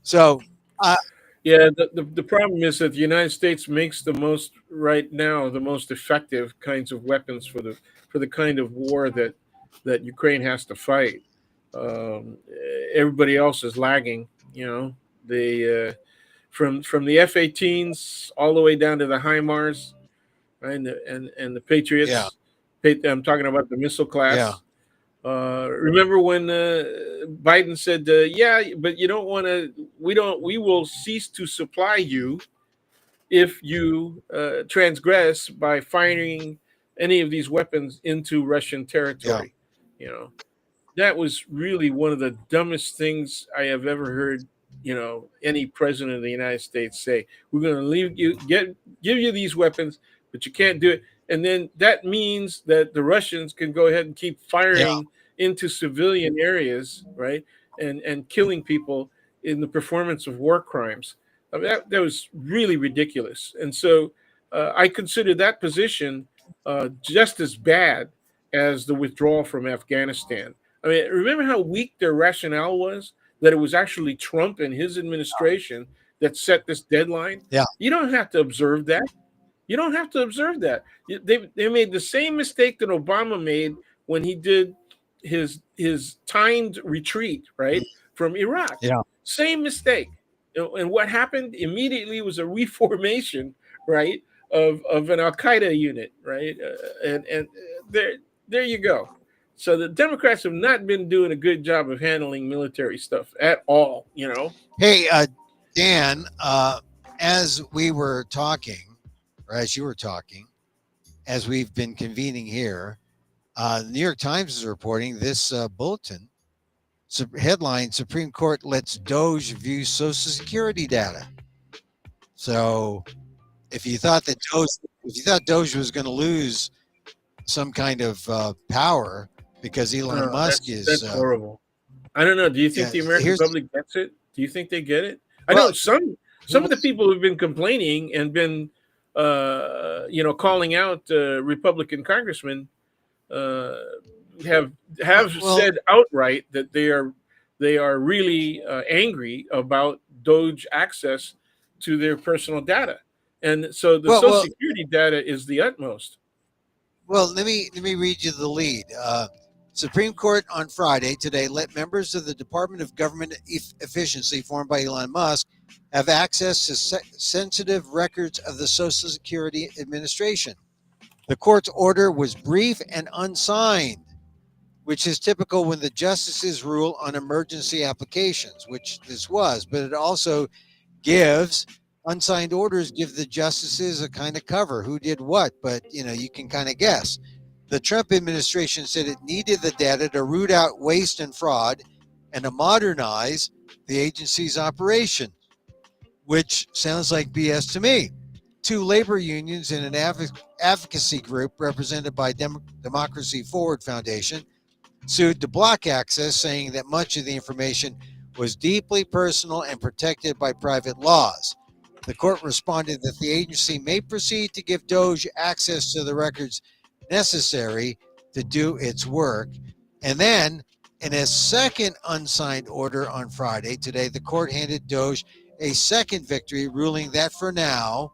So, uh, Yeah, the problem is that the United States makes the most right now the most effective kinds of weapons for the kind of war that Ukraine has to fight. Um, Everybody else is lagging. They from the F-18s all the way down to the HIMARS, right? And the yeah, Patriots. I'm talking about the missile yeah, class. Remember when Biden said, "Yeah, but you don't want to. We will cease to supply you if you transgress by firing any of these weapons into Russian yeah, territory." You know, that was really one of the dumbest things I have ever heard. Any president of the United States say, "We're going to give you these weapons, but you can't do it." And then that means that the Russians can go ahead and keep yeah, firing into civilian areas, right, and killing people in the performance of war crimes. I mean, that was really ridiculous. And so I consider that position just as bad as the withdrawal from Afghanistan. I mean, remember how weak their rationale was? That it was actually Trump and his administration that set this deadline? Yeah. You don't have to observe that. You don't have to observe that. They made the same mistake that Obama made when he did his timed retreat, right, from Iraq. Yeah. Same mistake. And what happened immediately was a reformation, right, of an Al Qaeda unit, right, and there you go. So the Democrats have not been doing a good job of handling military stuff at all. Hey, Dan, as we were talking, or as you were talking, as we've been convening here, the New York Times is reporting this bulletin headline: Supreme Court lets Doge view Social Security data. So, if you thought that Doge was going to lose some kind of power because Elon Musk is, That's horrible. I don't know. Do you think yeah, the American here's public gets it? Do you think they get it? I well, know some of the people who've been complaining and been calling out Republican congressmen uh, have well, said outright that they are really angry about Doge access to their personal data, and so the well, Social well, Security data is the utmost. well. Let me read you the lead. Supreme Court on Friday today let members of the Department of Government Efficiency, formed by Elon Musk, have access to sensitive records of the Social Security Administration. The court's order was brief and unsigned, which is typical when the justices rule on emergency applications, which this was, but it also gives unsigned orders give the justices a kind of cover who did what, but you can kind of guess. The Trump administration said it needed the data to root out waste and fraud and to modernize the agency's operation, which sounds like BS to me. Two labor unions and an advocacy group represented by Democracy Forward Foundation sued to block access, saying that much of the information was deeply personal and protected by private laws. The court responded that the agency may proceed to give Doge access to the records necessary to do its work. And then, in a second unsigned order on Friday, today, the court handed Doge a second victory, ruling that for now,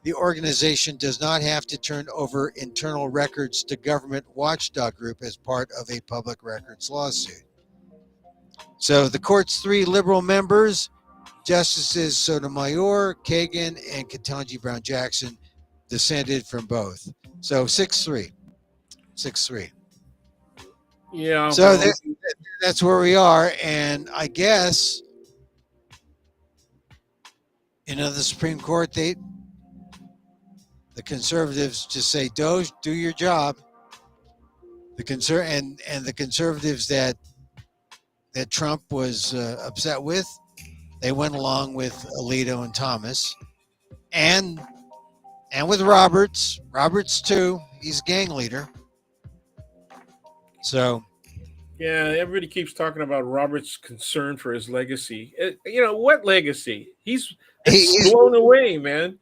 the organization does not have to turn over internal records to government watchdog group as part of a public records lawsuit. So the court's three liberal members, Justices Sotomayor, Kagan, and Ketanji Brown Jackson, dissented from both. So 6-3. 6-3. Yeah, So well, that's where we are. And I guess, the Supreme Court, the conservatives just say, Doge, do your job. And the conservatives that Trump was upset with, they went along with Alito and Thomas, and with Roberts. Roberts too. He's a gang leader. So yeah, everybody keeps talking about Robert's concern for his legacy. What legacy? It's he's blown away, man.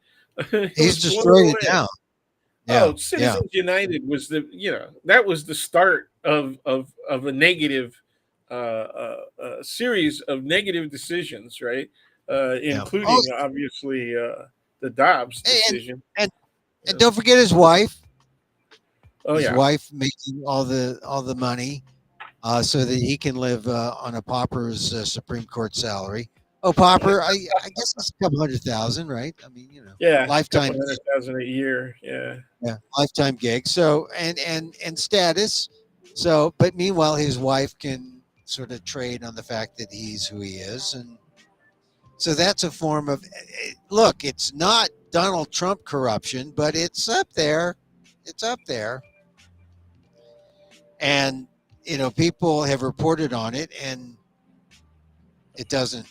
It he's was blown destroyed it away. down. Yeah, Oh, yeah, Citizens United was that was the start of a negative series of negative decisions, right? yeah. Oh, Including obviously the Dobbs and decision. and Yeah. don't forget his wife. Oh His yeah, wife making all the money, so that he can live on a pauper's Supreme Court salary. Oh, pauper! I guess it's a couple 100,000, right? I mean, yeah, a couple lifetime, 100,000 a year. Yeah. yeah, lifetime gig. So and status. So, but meanwhile, his wife can sort of trade on the fact that he's who he is, and so that's a form of look. It's not Donald Trump corruption, but it's up there. It's up there, and people have reported on it, and it doesn't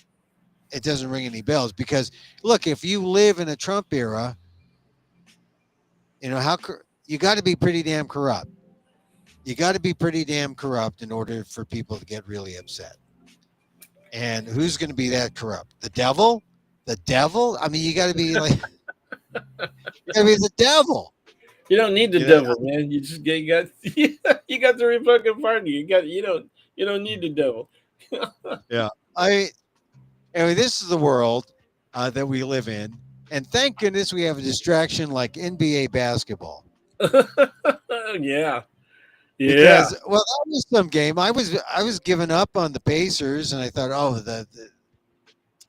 ring any bells because look, if you live in a Trump era, how you got to be pretty damn corrupt. You got to be pretty damn corrupt in order for people to get really upset. And who's going to be that corrupt? The devil? The devil? I mean, you got to be like, you got to be the devil. You don't need the You know, devil, man. You just get, you got you got the Republican Party. You don't need the devil. yeah. I Anyway, this is the world that we live in, and thank goodness we have a distraction like NBA basketball. Yeah, yeah, Because that was some game. I was giving up on the Pacers, and I thought, oh,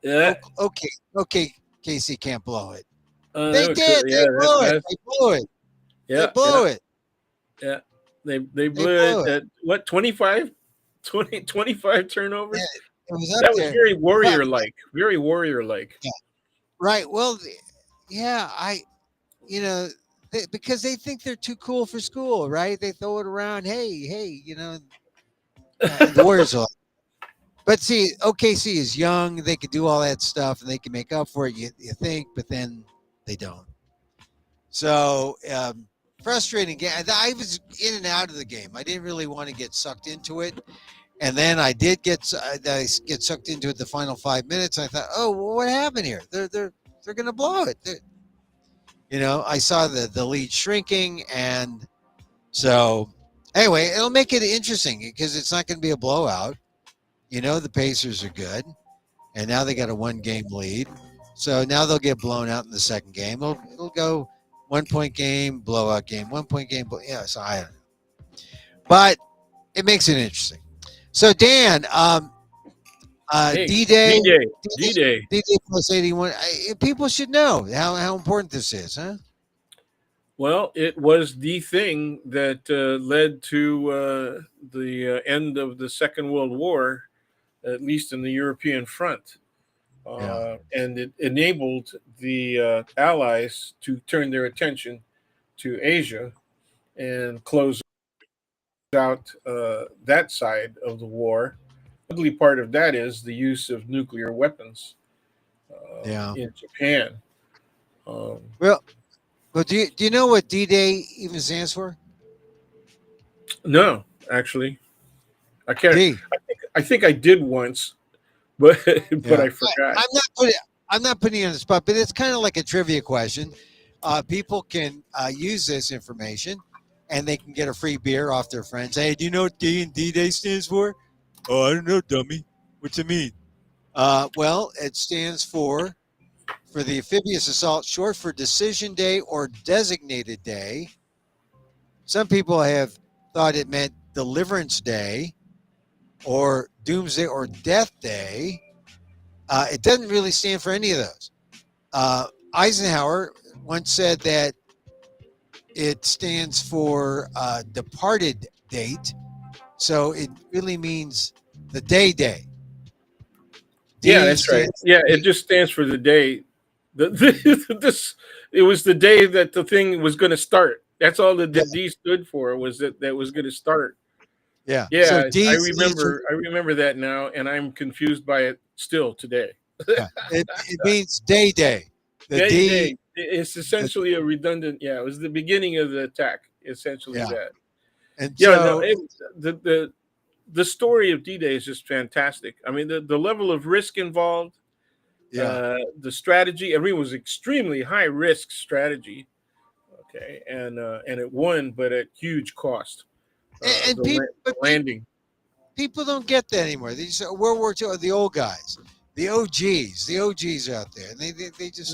yeah. okay, okay, KC can't blow it. They They were did. yeah. They blew it. That's They blew it. They yeah, yeah, blew it. yeah. They They blew blew it it. at what 25, 25 Yeah, turnovers. it was up That was there. very But warrior like. Very warrior like. yeah, right. Well, yeah, you know, because they think they're too cool for school, right? They throw it around. Hey, hey, and the Warriors are. But see, OKC is young. They could do all that stuff, and they can make up for it. You think, but then they don't. So frustrating game. I was in and out of the game. I didn't really want to get sucked into it, and then I did get sucked into it the final 5 minutes. I thought, oh, well, what happened here? They're going to blow it. I saw the lead shrinking, and so anyway, it'll make it interesting because it's not going to be a blowout. The Pacers are good, and now they got a 1 game lead. So now they'll get blown out in the second game. It'll go 1 point game, blowout game, 1 point game. Yeah, so I don't know. But it makes it interesting. So, Dan, Hey, D Day, D Day, D Day. D Day plus 81. People should know how important this is, huh? Well, it was the thing that led to the end of the Second World War, at least in the European front. Yeah. And it enabled the Allies to turn their attention to Asia and close out that side of the war. Ugly part of that is the use of nuclear weapons Yeah. in Japan. Um, Well, do you know what D Day even stands for? no, actually, I can't. D. I think I did once, but but Yeah. I forgot. I'm not putting you on the spot, but it's kind of like a trivia question. People can use this information, and they can get a free beer off their friends. Hey, do you know what D and D Day stands for? Oh, I don't know, dummy. What's it mean? Well, it stands for the amphibious assault, short for Decision Day or Designated Day. Some people have thought it meant Deliverance Day or Doomsday or Death Day. It doesn't really stand for any of those. Eisenhower once said that it stands for departed date. So it really means the day. Yeah, D that's right. stands Yeah, for it date. just stands for the day. This it was the day that the thing was going to start. That's all that the Yeah, D stood for was that was going to start. yeah. So Yeah, D stands for, I remember that now, and I'm confused by it still today. yeah. It means day. The D, Day. It's the, essentially a redundant. Yeah, it was the beginning of the attack. Essentially yeah. that. And Yeah, no. so, The story of D Day is just fantastic. I mean, the level of risk involved, yeah. the strategy. Everyone was extremely high risk strategy. Okay, and it won, but at huge cost. And people, The landing. people don't get that anymore. These World War II are the old guys, the OGs out there, and they just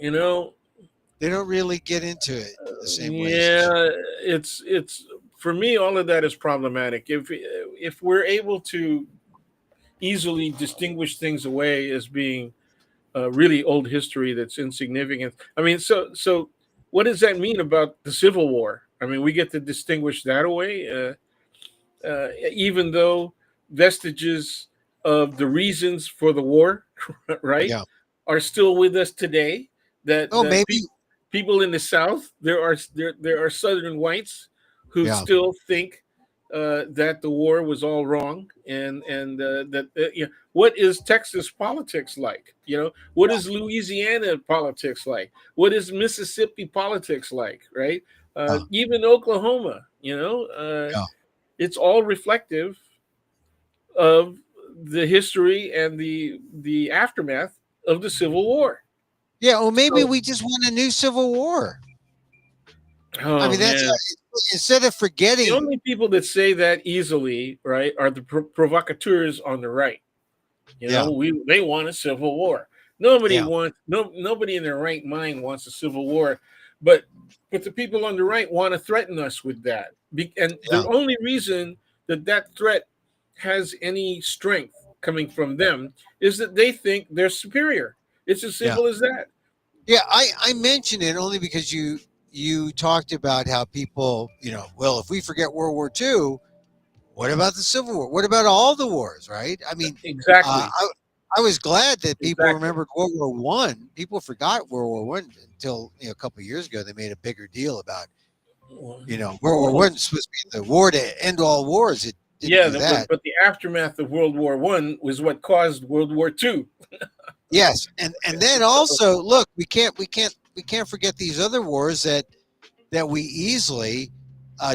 You know, they don't really get into it the same way as they should. yeah, it's for me. All of that is problematic. If we're able to easily distinguish things away as being really old history that's insignificant. I mean, so what does that mean about the Civil War? I mean, we get to distinguish that away, even though vestiges of the reasons for the war, right, Yeah. are still with us today. Oh, maybe. People in the South, there are Southern whites who Yeah. still think that the war was all wrong, and that what is Texas politics like? What is Louisiana politics like? What is Mississippi politics like? Right? Yeah. Even Oklahoma, Yeah. it's all reflective of the history and the aftermath of the Civil War. Yeah. Or maybe So we just want a new civil war. I Oh mean, that's man, instead of the forgetting. only people that say that easily, right, are the provocateurs on the right. You Yeah, know, they want a civil war. Nobody yeah, wants nobody in their right mind wants a civil war, but the people on the right want to threaten us with that. And yeah, the only reason that that threat has any strength coming from them is that they think they're superior. It's as yeah, simple as that. yeah. I mention it only because you talked about how people, well, if we forget World War II, what about the Civil War? What about all the wars? Right? I mean, uh, Exactly. I I was glad that people Exactly. remembered World War One. People forgot World War One until a couple of years ago. They made a bigger deal about World War Well, One supposed to be the war to end all wars. It didn't yeah, do that. but the aftermath of World War One was what caused World War Two. Yes, and then So, also look, we can't forget these other wars that we easily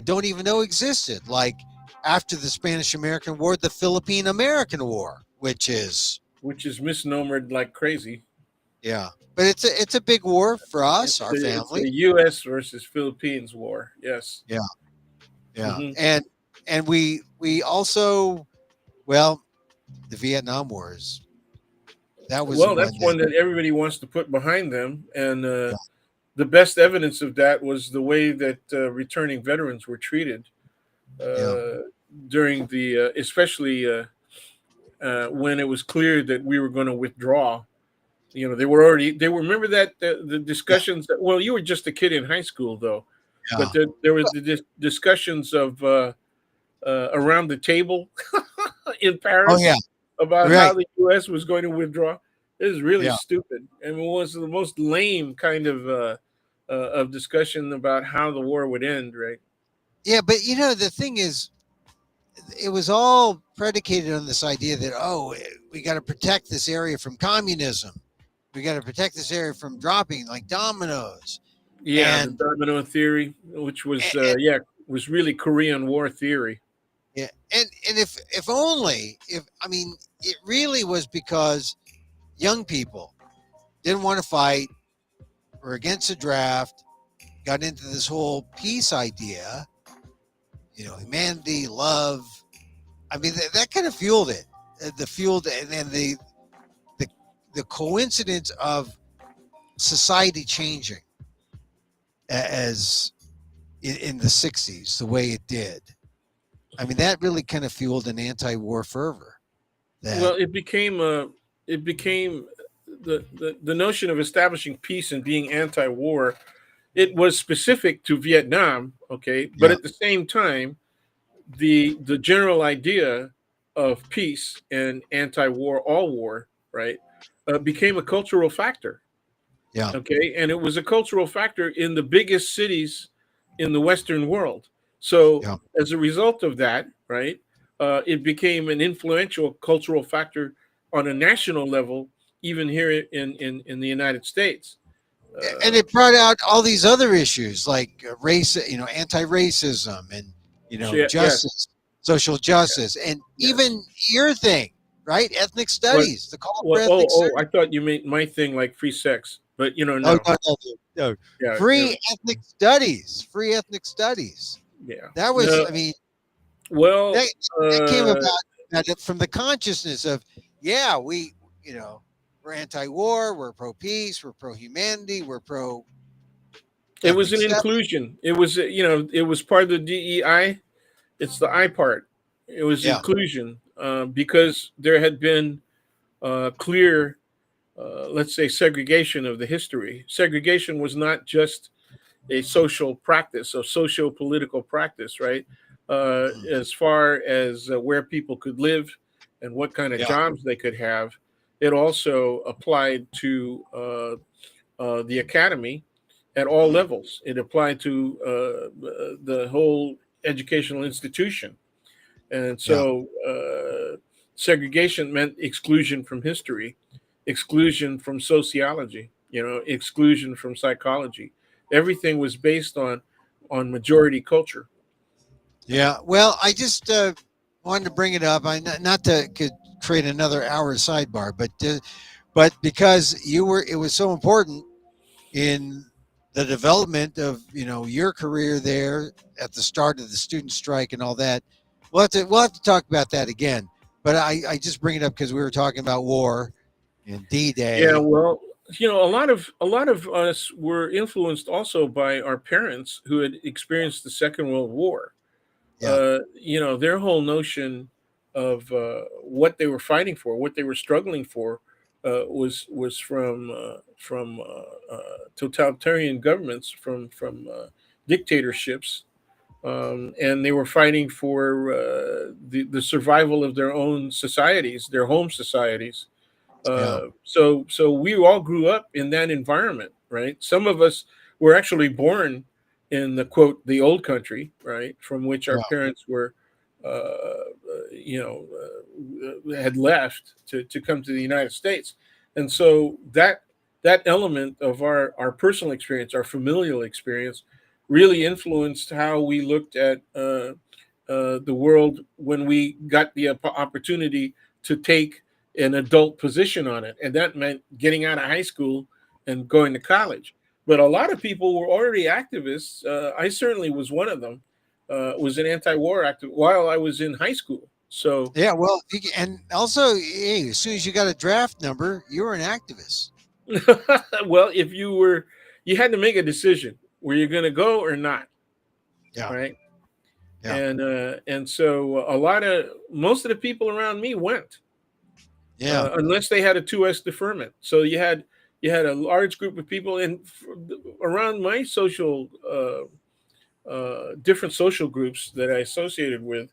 don't even know existed. Like after the Spanish American War, the Philippine American War, which is which is misnomered like crazy. yeah, but it's a big war for us, our It's family. a U.S. versus Philippines war. Yes. Yeah, yeah, Hmm. and we also well the Vietnam Wars. That was the Well, that's one that one that everybody wants to put behind them, and yeah, the best evidence of that was the way that returning veterans were treated yeah, uh, during the, especially when it was clear that we were going to withdraw. You know, they were. Remember that the yeah, discussions. Well, you were just a kid in high school, though, yeah. but there was the discussions of around the table in Oh yeah, Paris about how right. the U.S. was going to withdraw. It is really Yeah, stupid, and it was the most lame kind of discussion about how the war would end. Right? yeah, but the thing is, it was all predicated on this idea that we got to protect this area from communism. We got to protect this area from dropping like dominoes. Yeah, the And, domino theory, which was and was really Korean War theory. yeah, and if only if I mean it really was because young people didn't want to fight, were against the draft, got into this whole peace idea, humanity, love. I mean that kind of fueled it. The fueled and then the the coincidence of society changing as in the 60s the way it did. I mean that really kind of fueled an anti-war fervor that Well, it became the notion of establishing peace and being anti-war. It was specific to Vietnam, okay, but yeah, at the same time, the general idea of peace and anti-war, all war, right, became a cultural factor. yeah, Okay, and it was a cultural factor in the biggest cities in the Western world. So yeah, as a result of that, right, it became an influential cultural factor on a national level, even here in the United States. and Uh, it brought out all these other issues like race, anti-racism and so yeah, yes, justice, social justice, and yes. even your thing, right? Ethnic What? studies, the call for What? ethnic I studies. thought you meant my thing like free sex, but Oh no, no, no, no. yeah, Free ethnic studies, free ethnic studies. yeah, That was, no. I mean, Well, that came about from the consciousness of, yeah, you know, we're anti-war, we're pro-peace, we're pro-humanity, we're it was pro-ethnic an studies. inclusion. It was it was part of the DEI. It's the I part. It was Yeah, inclusion because there had been clear, let's say, segregation of the history. Segregation was not just a social practice, a socio political practice, right? mm, As far as where people could live and what kind of yeah, jobs they could have, it also applied to the academy at all mm, levels. It applied to the whole educational institution. And yeah, so segregation meant exclusion from history, exclusion from sociology, exclusion from psychology. Everything was based on majority culture. yeah. Well, I just wanted to bring it up. Not to could create another hour sidebar, but because it was so important in the development of your career there at the start of the student strike and all that. We'll have to talk about that again. But I just bring it up because we were talking about war and D Yeah, Day. well, a lot of us were influenced also by our parents who had experienced the Second World War. Yeah, Their whole notion of what they were fighting for, what they were struggling for, was from totalitarian governments, from dictatorships, and they were fighting for the survival of their own societies, their home societies. yeah, So we all grew up in that environment, right? Some of us were actually born in the quote the old country, right, from which our yeah, parents were, had left to come to the United States, and so that element of our personal experience, our familial experience, really influenced how we looked at the world when we got the opportunity to take an adult position on it. And that meant getting out of high school and going to college. But a lot of people were already activists. I certainly was one of them, was an anti war activist while I was in high school. So, yeah. Well, and also, hey, as soon as you got a draft number, you were an activist. well, you had to make a decision. Were you going to go or not? Yeah, Right. yeah, And so most of the people around me went, yeah. unless they had a 2S deferment. So you had a large group of people, and around my social different social groups that I associated with,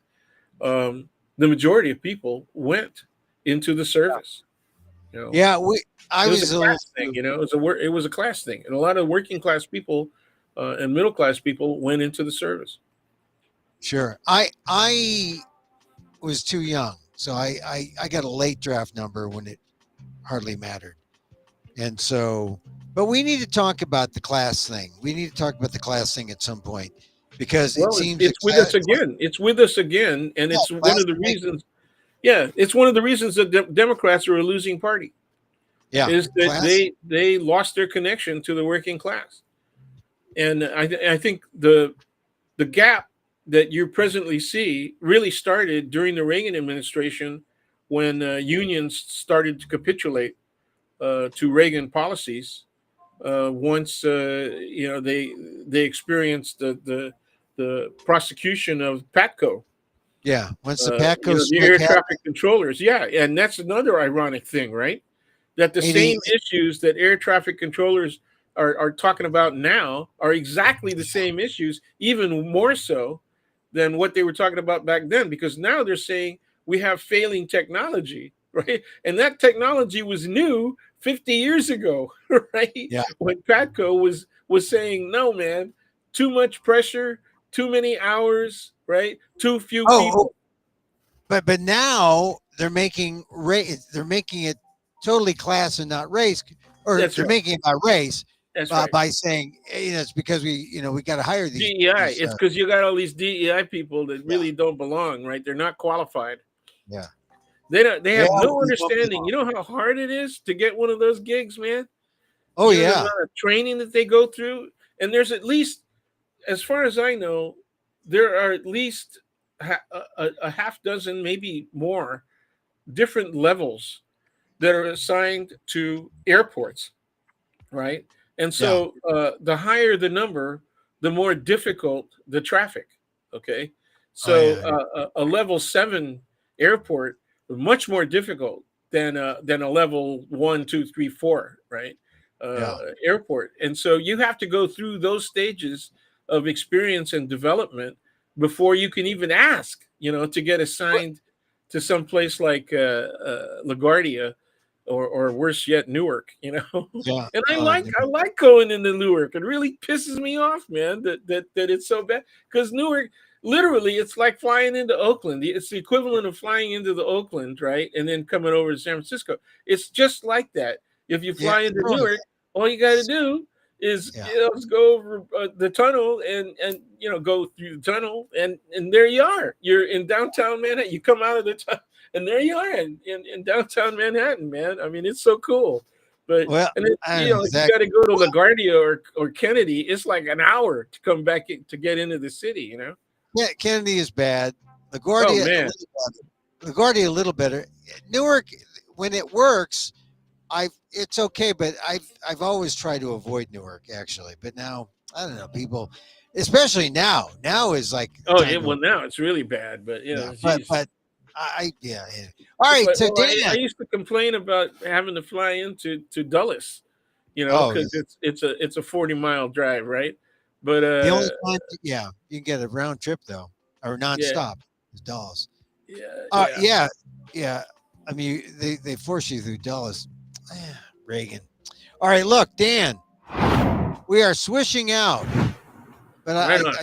the majority of people went into the service. You know, Yeah, I it was a was a little class thing. It was a class thing, and a lot of working class people and middle class people went into the service. sure. I was too young, so I got a late draft number when it hardly mattered. And so, but we need to talk about the class thing. We need to talk about the class thing at some point because it Well, seems it's with us again. It's with us again, and yeah, it's one class of the make, reasons. Yeah, it's one of the reasons that Democrats are a losing party, yeah, is that class. they lost their connection to the working class, and I think the gap that you presently see really started during the Reagan administration, when unions started to capitulate to Reagan policies. Once they experienced the prosecution of Patco, Yeah, once the Patco the smoke air happened, traffic controllers. Yeah, and that's another ironic thing, right? That the and same issues that air traffic controllers are talking about now are exactly the same issues, even more so than what they were talking about back then, because now they're saying we have failing technology, right? And that technology was new 50 years ago, right? yeah. When Patco was saying, no, man, too much pressure, too many hours, right? Too few Oh, people. but now they're making it totally class and not race, or That's they're right. making it about race That's right. by saying it's because we got to hire DEI. these It's because you got all these DEI people that yeah, really don't belong, right? They're not qualified. yeah, They don't. They yeah, have no we don't understanding. belong. You know how hard it is to get one of those gigs, man. Oh You know the yeah, amount of training that they go through, and there's at least, as far as I know, there are at least a half dozen, maybe more, different levels that are assigned to airports, right? And yeah, so the higher the number, the more difficult the traffic. Okay, oh so yeah, a level 7 airport is much more difficult than a level 1, 2, 3, 4, right? yeah. Airport, and so you have to go through those stages of experience and development before you can even ask, to get assigned to some place like LaGuardia, or worse yet, Newark. Yeah. And I Oh, like no. I like going into Newark. It really pisses me off, man, that it's so bad, because Newark, literally, it's like flying into Oakland. It's the equivalent of flying into the Oakland, right, and then coming over to San Francisco. It's just like that. If you Yeah. fly It into really Newark, all you got to is. do is, Yeah. just go over the tunnel, and go through the tunnel, and there you are. You're in downtown Manhattan. You come out of the tunnel, and there you are in downtown Manhattan, man. I mean, it's so cool. But Well, and then, I don't know if you got exactly. to go to Well, LaGuardia or Kennedy, it's like an hour to come back to get into the city. yeah, Kennedy is bad. Oh LaGuardia a man. little better. LaGuardia a little better. Newark, when it works, it's okay, but I've always tried to avoid Newark actually. But now I don't know people, especially now. Now is like the Oh time yeah. to Well, now it's really bad. But yeah. geez. Yeah, yeah. All right, But so well, I Dan. used to complain about having to fly into Oh, Dulles, yeah. because it's a 40-mile drive, right? But The only time, yeah, you can get a round trip though, or yeah, nonstop. Is Dallas. yeah, yeah. Yeah, yeah. I mean, they force you through Dallas. Reagan. All right, look, Dan, we are swishing out, but Right on.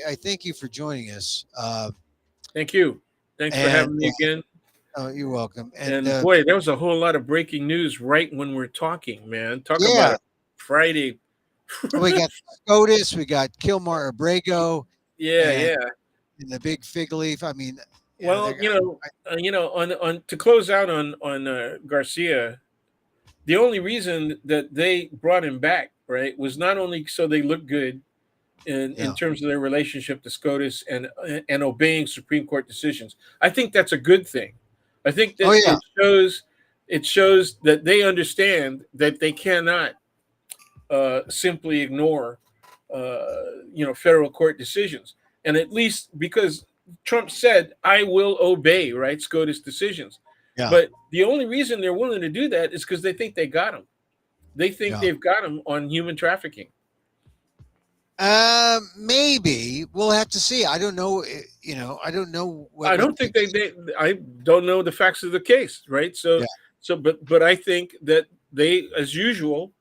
I thank you for joining us. Thank you. Thanks for And having me again. oh, you're welcome. And And boy, there was a whole lot of breaking news right when we're talking, man. Talk about yeah, a Friday. we got SCOTUS, we got Kilmar Abrego, Yeah, and, yeah. and the big fig leaf. I mean, yeah, Well, on to close out on Garcia, the only reason that they brought him back, right, was not only so they look good in yeah. terms of their relationship to SCOTUS and obeying Supreme Court decisions. I think that's a good thing. I think Oh that yeah, it shows that they understand that they cannot simply ignore federal court decisions, and at least because Trump said, "I will obey," right, SCOTUS decisions. yeah, But the only reason they're willing to do that is because they think they got him. They think yeah. they've got him on human trafficking. Maybe we'll have to see. I don't know. I don't know I what don't think they I don't know the facts of the case, right? yeah. But I think that they, as usual,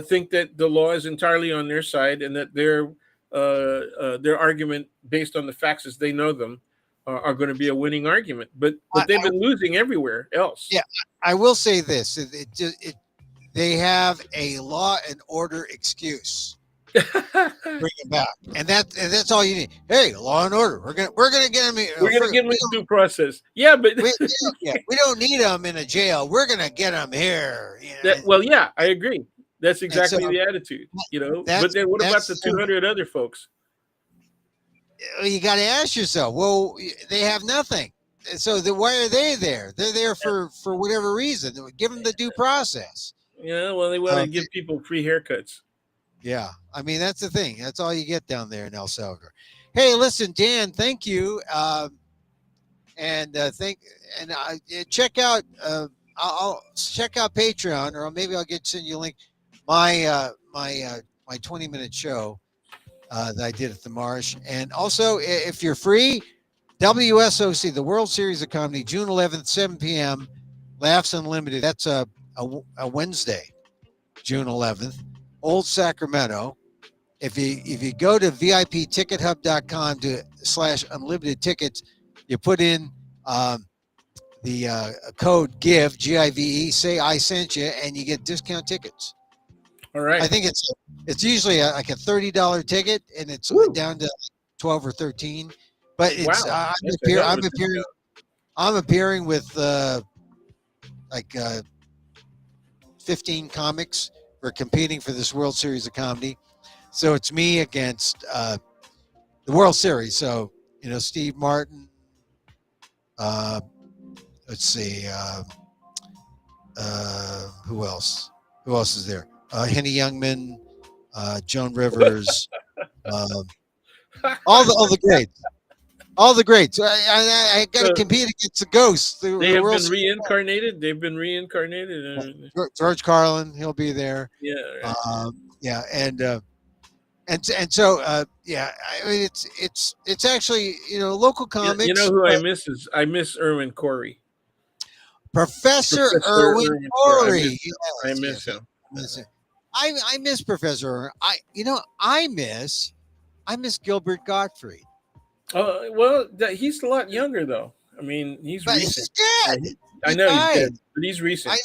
think that the law is entirely on their side, and that their argument based on the facts as they know them are going to be a winning argument. But they've I been losing everywhere else. Yeah, I will say this: they have a law and order excuse. Bring them back, and that's all you need. Hey, law and order. We're gonna get them. We're going to give them due process. Yeah, but We don't need them in a jail. We're gonna get them here. well, yeah, I agree. That's And so exactly the attitude. But then what about the that's 200 other folks? you got to ask yourself. Well, they have nothing. So why are they there? They're there for whatever reason. Give them the due process. Yeah, well, they want Uh, to give people free haircuts. Yeah, I mean that's the thing. That's all you get down there in El Salvador. Hey, listen, Dan, thank you, and thank and check out. I'll check out Patreon, or maybe I'll send you a link. My 20-minute show that I did at the Marsh, and also if you're free, WSOC, the World Series of Comedy, June 11th, 7 p.m. Laughs Unlimited. That's a Wednesday, June 11th, Old Sacramento. If you go to VIPTicketHub.com /unlimited tickets, you put in the code GIVE, say I sent you, and you get discount tickets. All right. I think it's usually like a $30 ticket, and it's Woo. down to 12 or 13. But it's Wow. That's a hell of a discount. I'm appearing with like 15 comics. We're competing for this World Series of Comedy. So it's me against the World Series. So, Steve Martin, let's see, who else? Who else is there? Henny Youngman, Joan Rivers, all the greats. All the greats. I got to So compete against the ghosts. they have been reincarnated. They've been reincarnated. George Carlin, he'll be there. Yeah. Right. Yeah, and so yeah, I mean it's actually local You know comics. who I miss Erwin Corey. Professor Professor Erwin Erwin Corey. Corey. I Yes, miss yes, him. I miss Professor Erwin. I miss Gilbert Gottfried. Well, he's a lot younger though. I mean, he's But recent. he's dead. I He know he's died. dead, but he's recent.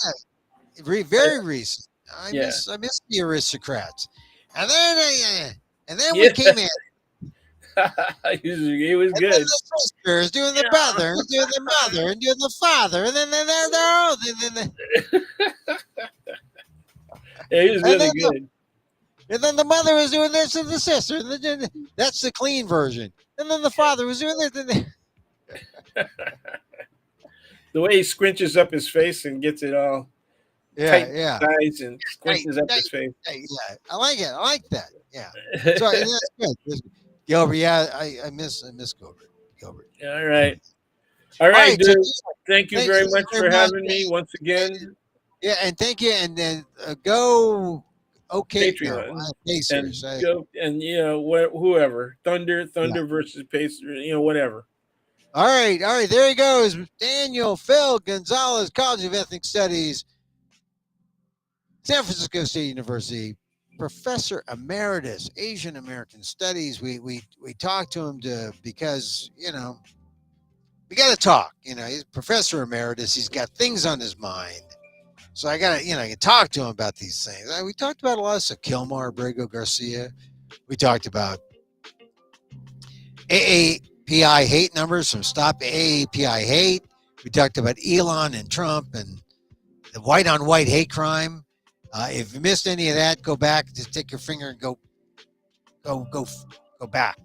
Very recent. Yeah. I miss the aristocrats. And then we Yeah. came in. He was And good. then the sisters doing the brother, and doing the mother, and doing the father, and then they're all. Yeah, he was And really then good. the mother was doing this to the sister. That's the clean version. And then the father was doing this. The way he squinches up his face and gets it all Yeah, tight yeah. eyes and Hey, squinches up hey, his face. hey, yeah. I like it. I like that. Yeah. So that's good. That's good. Gilbert, yeah, I miss Gilbert. Gilbert. All right. All All right, right. So dude. Thank you thank very you much very for much. having me once again. Yeah, and thank you. And then go. Okay, no, Patreon Pacers. and go and whoever Yeah. Thunder versus Pacer, whatever. All right. There he goes, Daniel Phil Gonzalez, College of Ethnic Studies, San Francisco State University, Professor Emeritus, Asian American Studies. We talked to him because we got to talk. He's Professor Emeritus. He's got things on his mind. So I got to, I can talk to him about these things. We talked about a lot of stuff. Kilmar, Abrego Garcia. We talked about AAPI hate numbers from Stop AAPI Hate. We talked about Elon and Trump and the white on white hate crime. If you missed any of that, go back. Just take your finger and go back,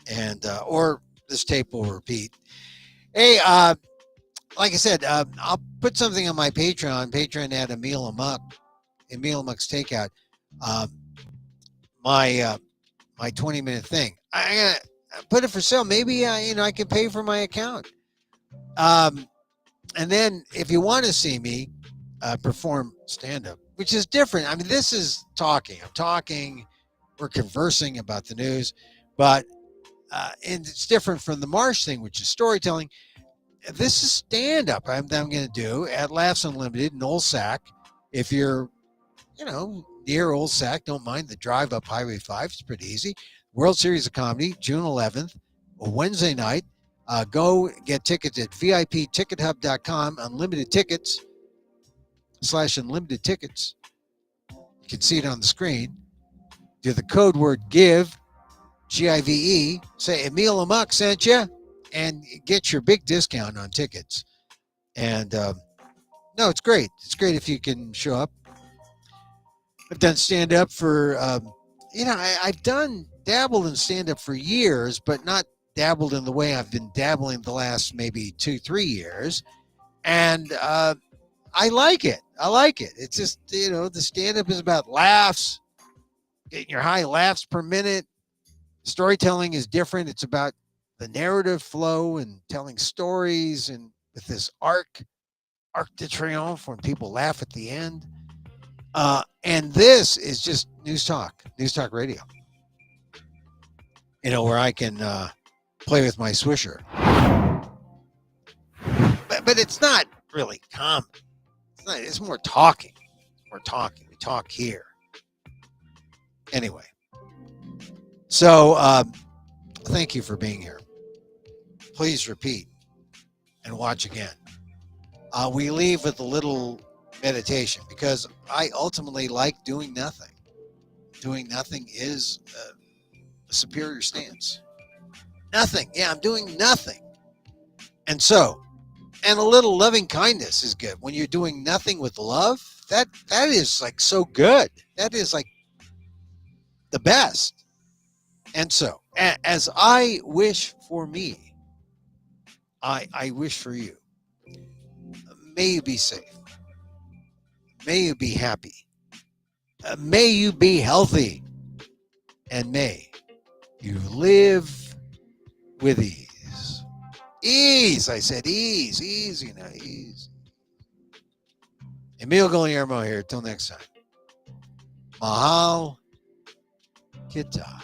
and or this tape will repeat. Hey, like I said, I'll put something on my Patreon. Patreon at Emil Amok's Takeout. Um, my 20-minute thing. I'm gonna put it for sale. Maybe I can pay for my account. And then if you want to see me perform stand up, which is different. I mean, this is talking. I'm talking. We're conversing about the news, but and it's different from the Marsh thing, which is storytelling. This is stand up. I'm going to do at Laughs Unlimited in Old Sac. If you're near Old Sac, don't mind the drive up Highway 5. It's pretty easy. World Series of Comedy, June 11th, a Wednesday night. Go get tickets at VIPTicketHub.com, unlimited tickets /unlimited tickets. You can see it on the screen. Do the code word GIVE, GIVE, say Emil Amok sent you, and get your big discount on tickets. And no, it's great. It's great if you can show up. I've done stand up for, I've dabbled in stand up for years, but not dabbled in the way I've been dabbling the last maybe 2-3 years. And I like it. It's just, the stand up is about laughs, getting your high laughs per minute. Storytelling is different. It's about the narrative flow and telling stories and with this arc de triomphe when people laugh at the end. And this is just news talk radio, where I can play with my swisher. But it's not really common. It's more talking. We talk here. Anyway. So thank you for being here. Please repeat and watch again. We leave with a little meditation because I ultimately like doing nothing. Doing nothing is a superior stance. Nothing. Yeah, I'm doing nothing. And a little loving kindness is good. When you're doing nothing with love, that is like so good. That is like the best. And so, as I wish for me, I wish for you. May you be safe. May you be happy. May you be healthy. And may you live with ease. Ease, I said ease, ease. Emil Guillermo here. Till next time. Mahal Kita.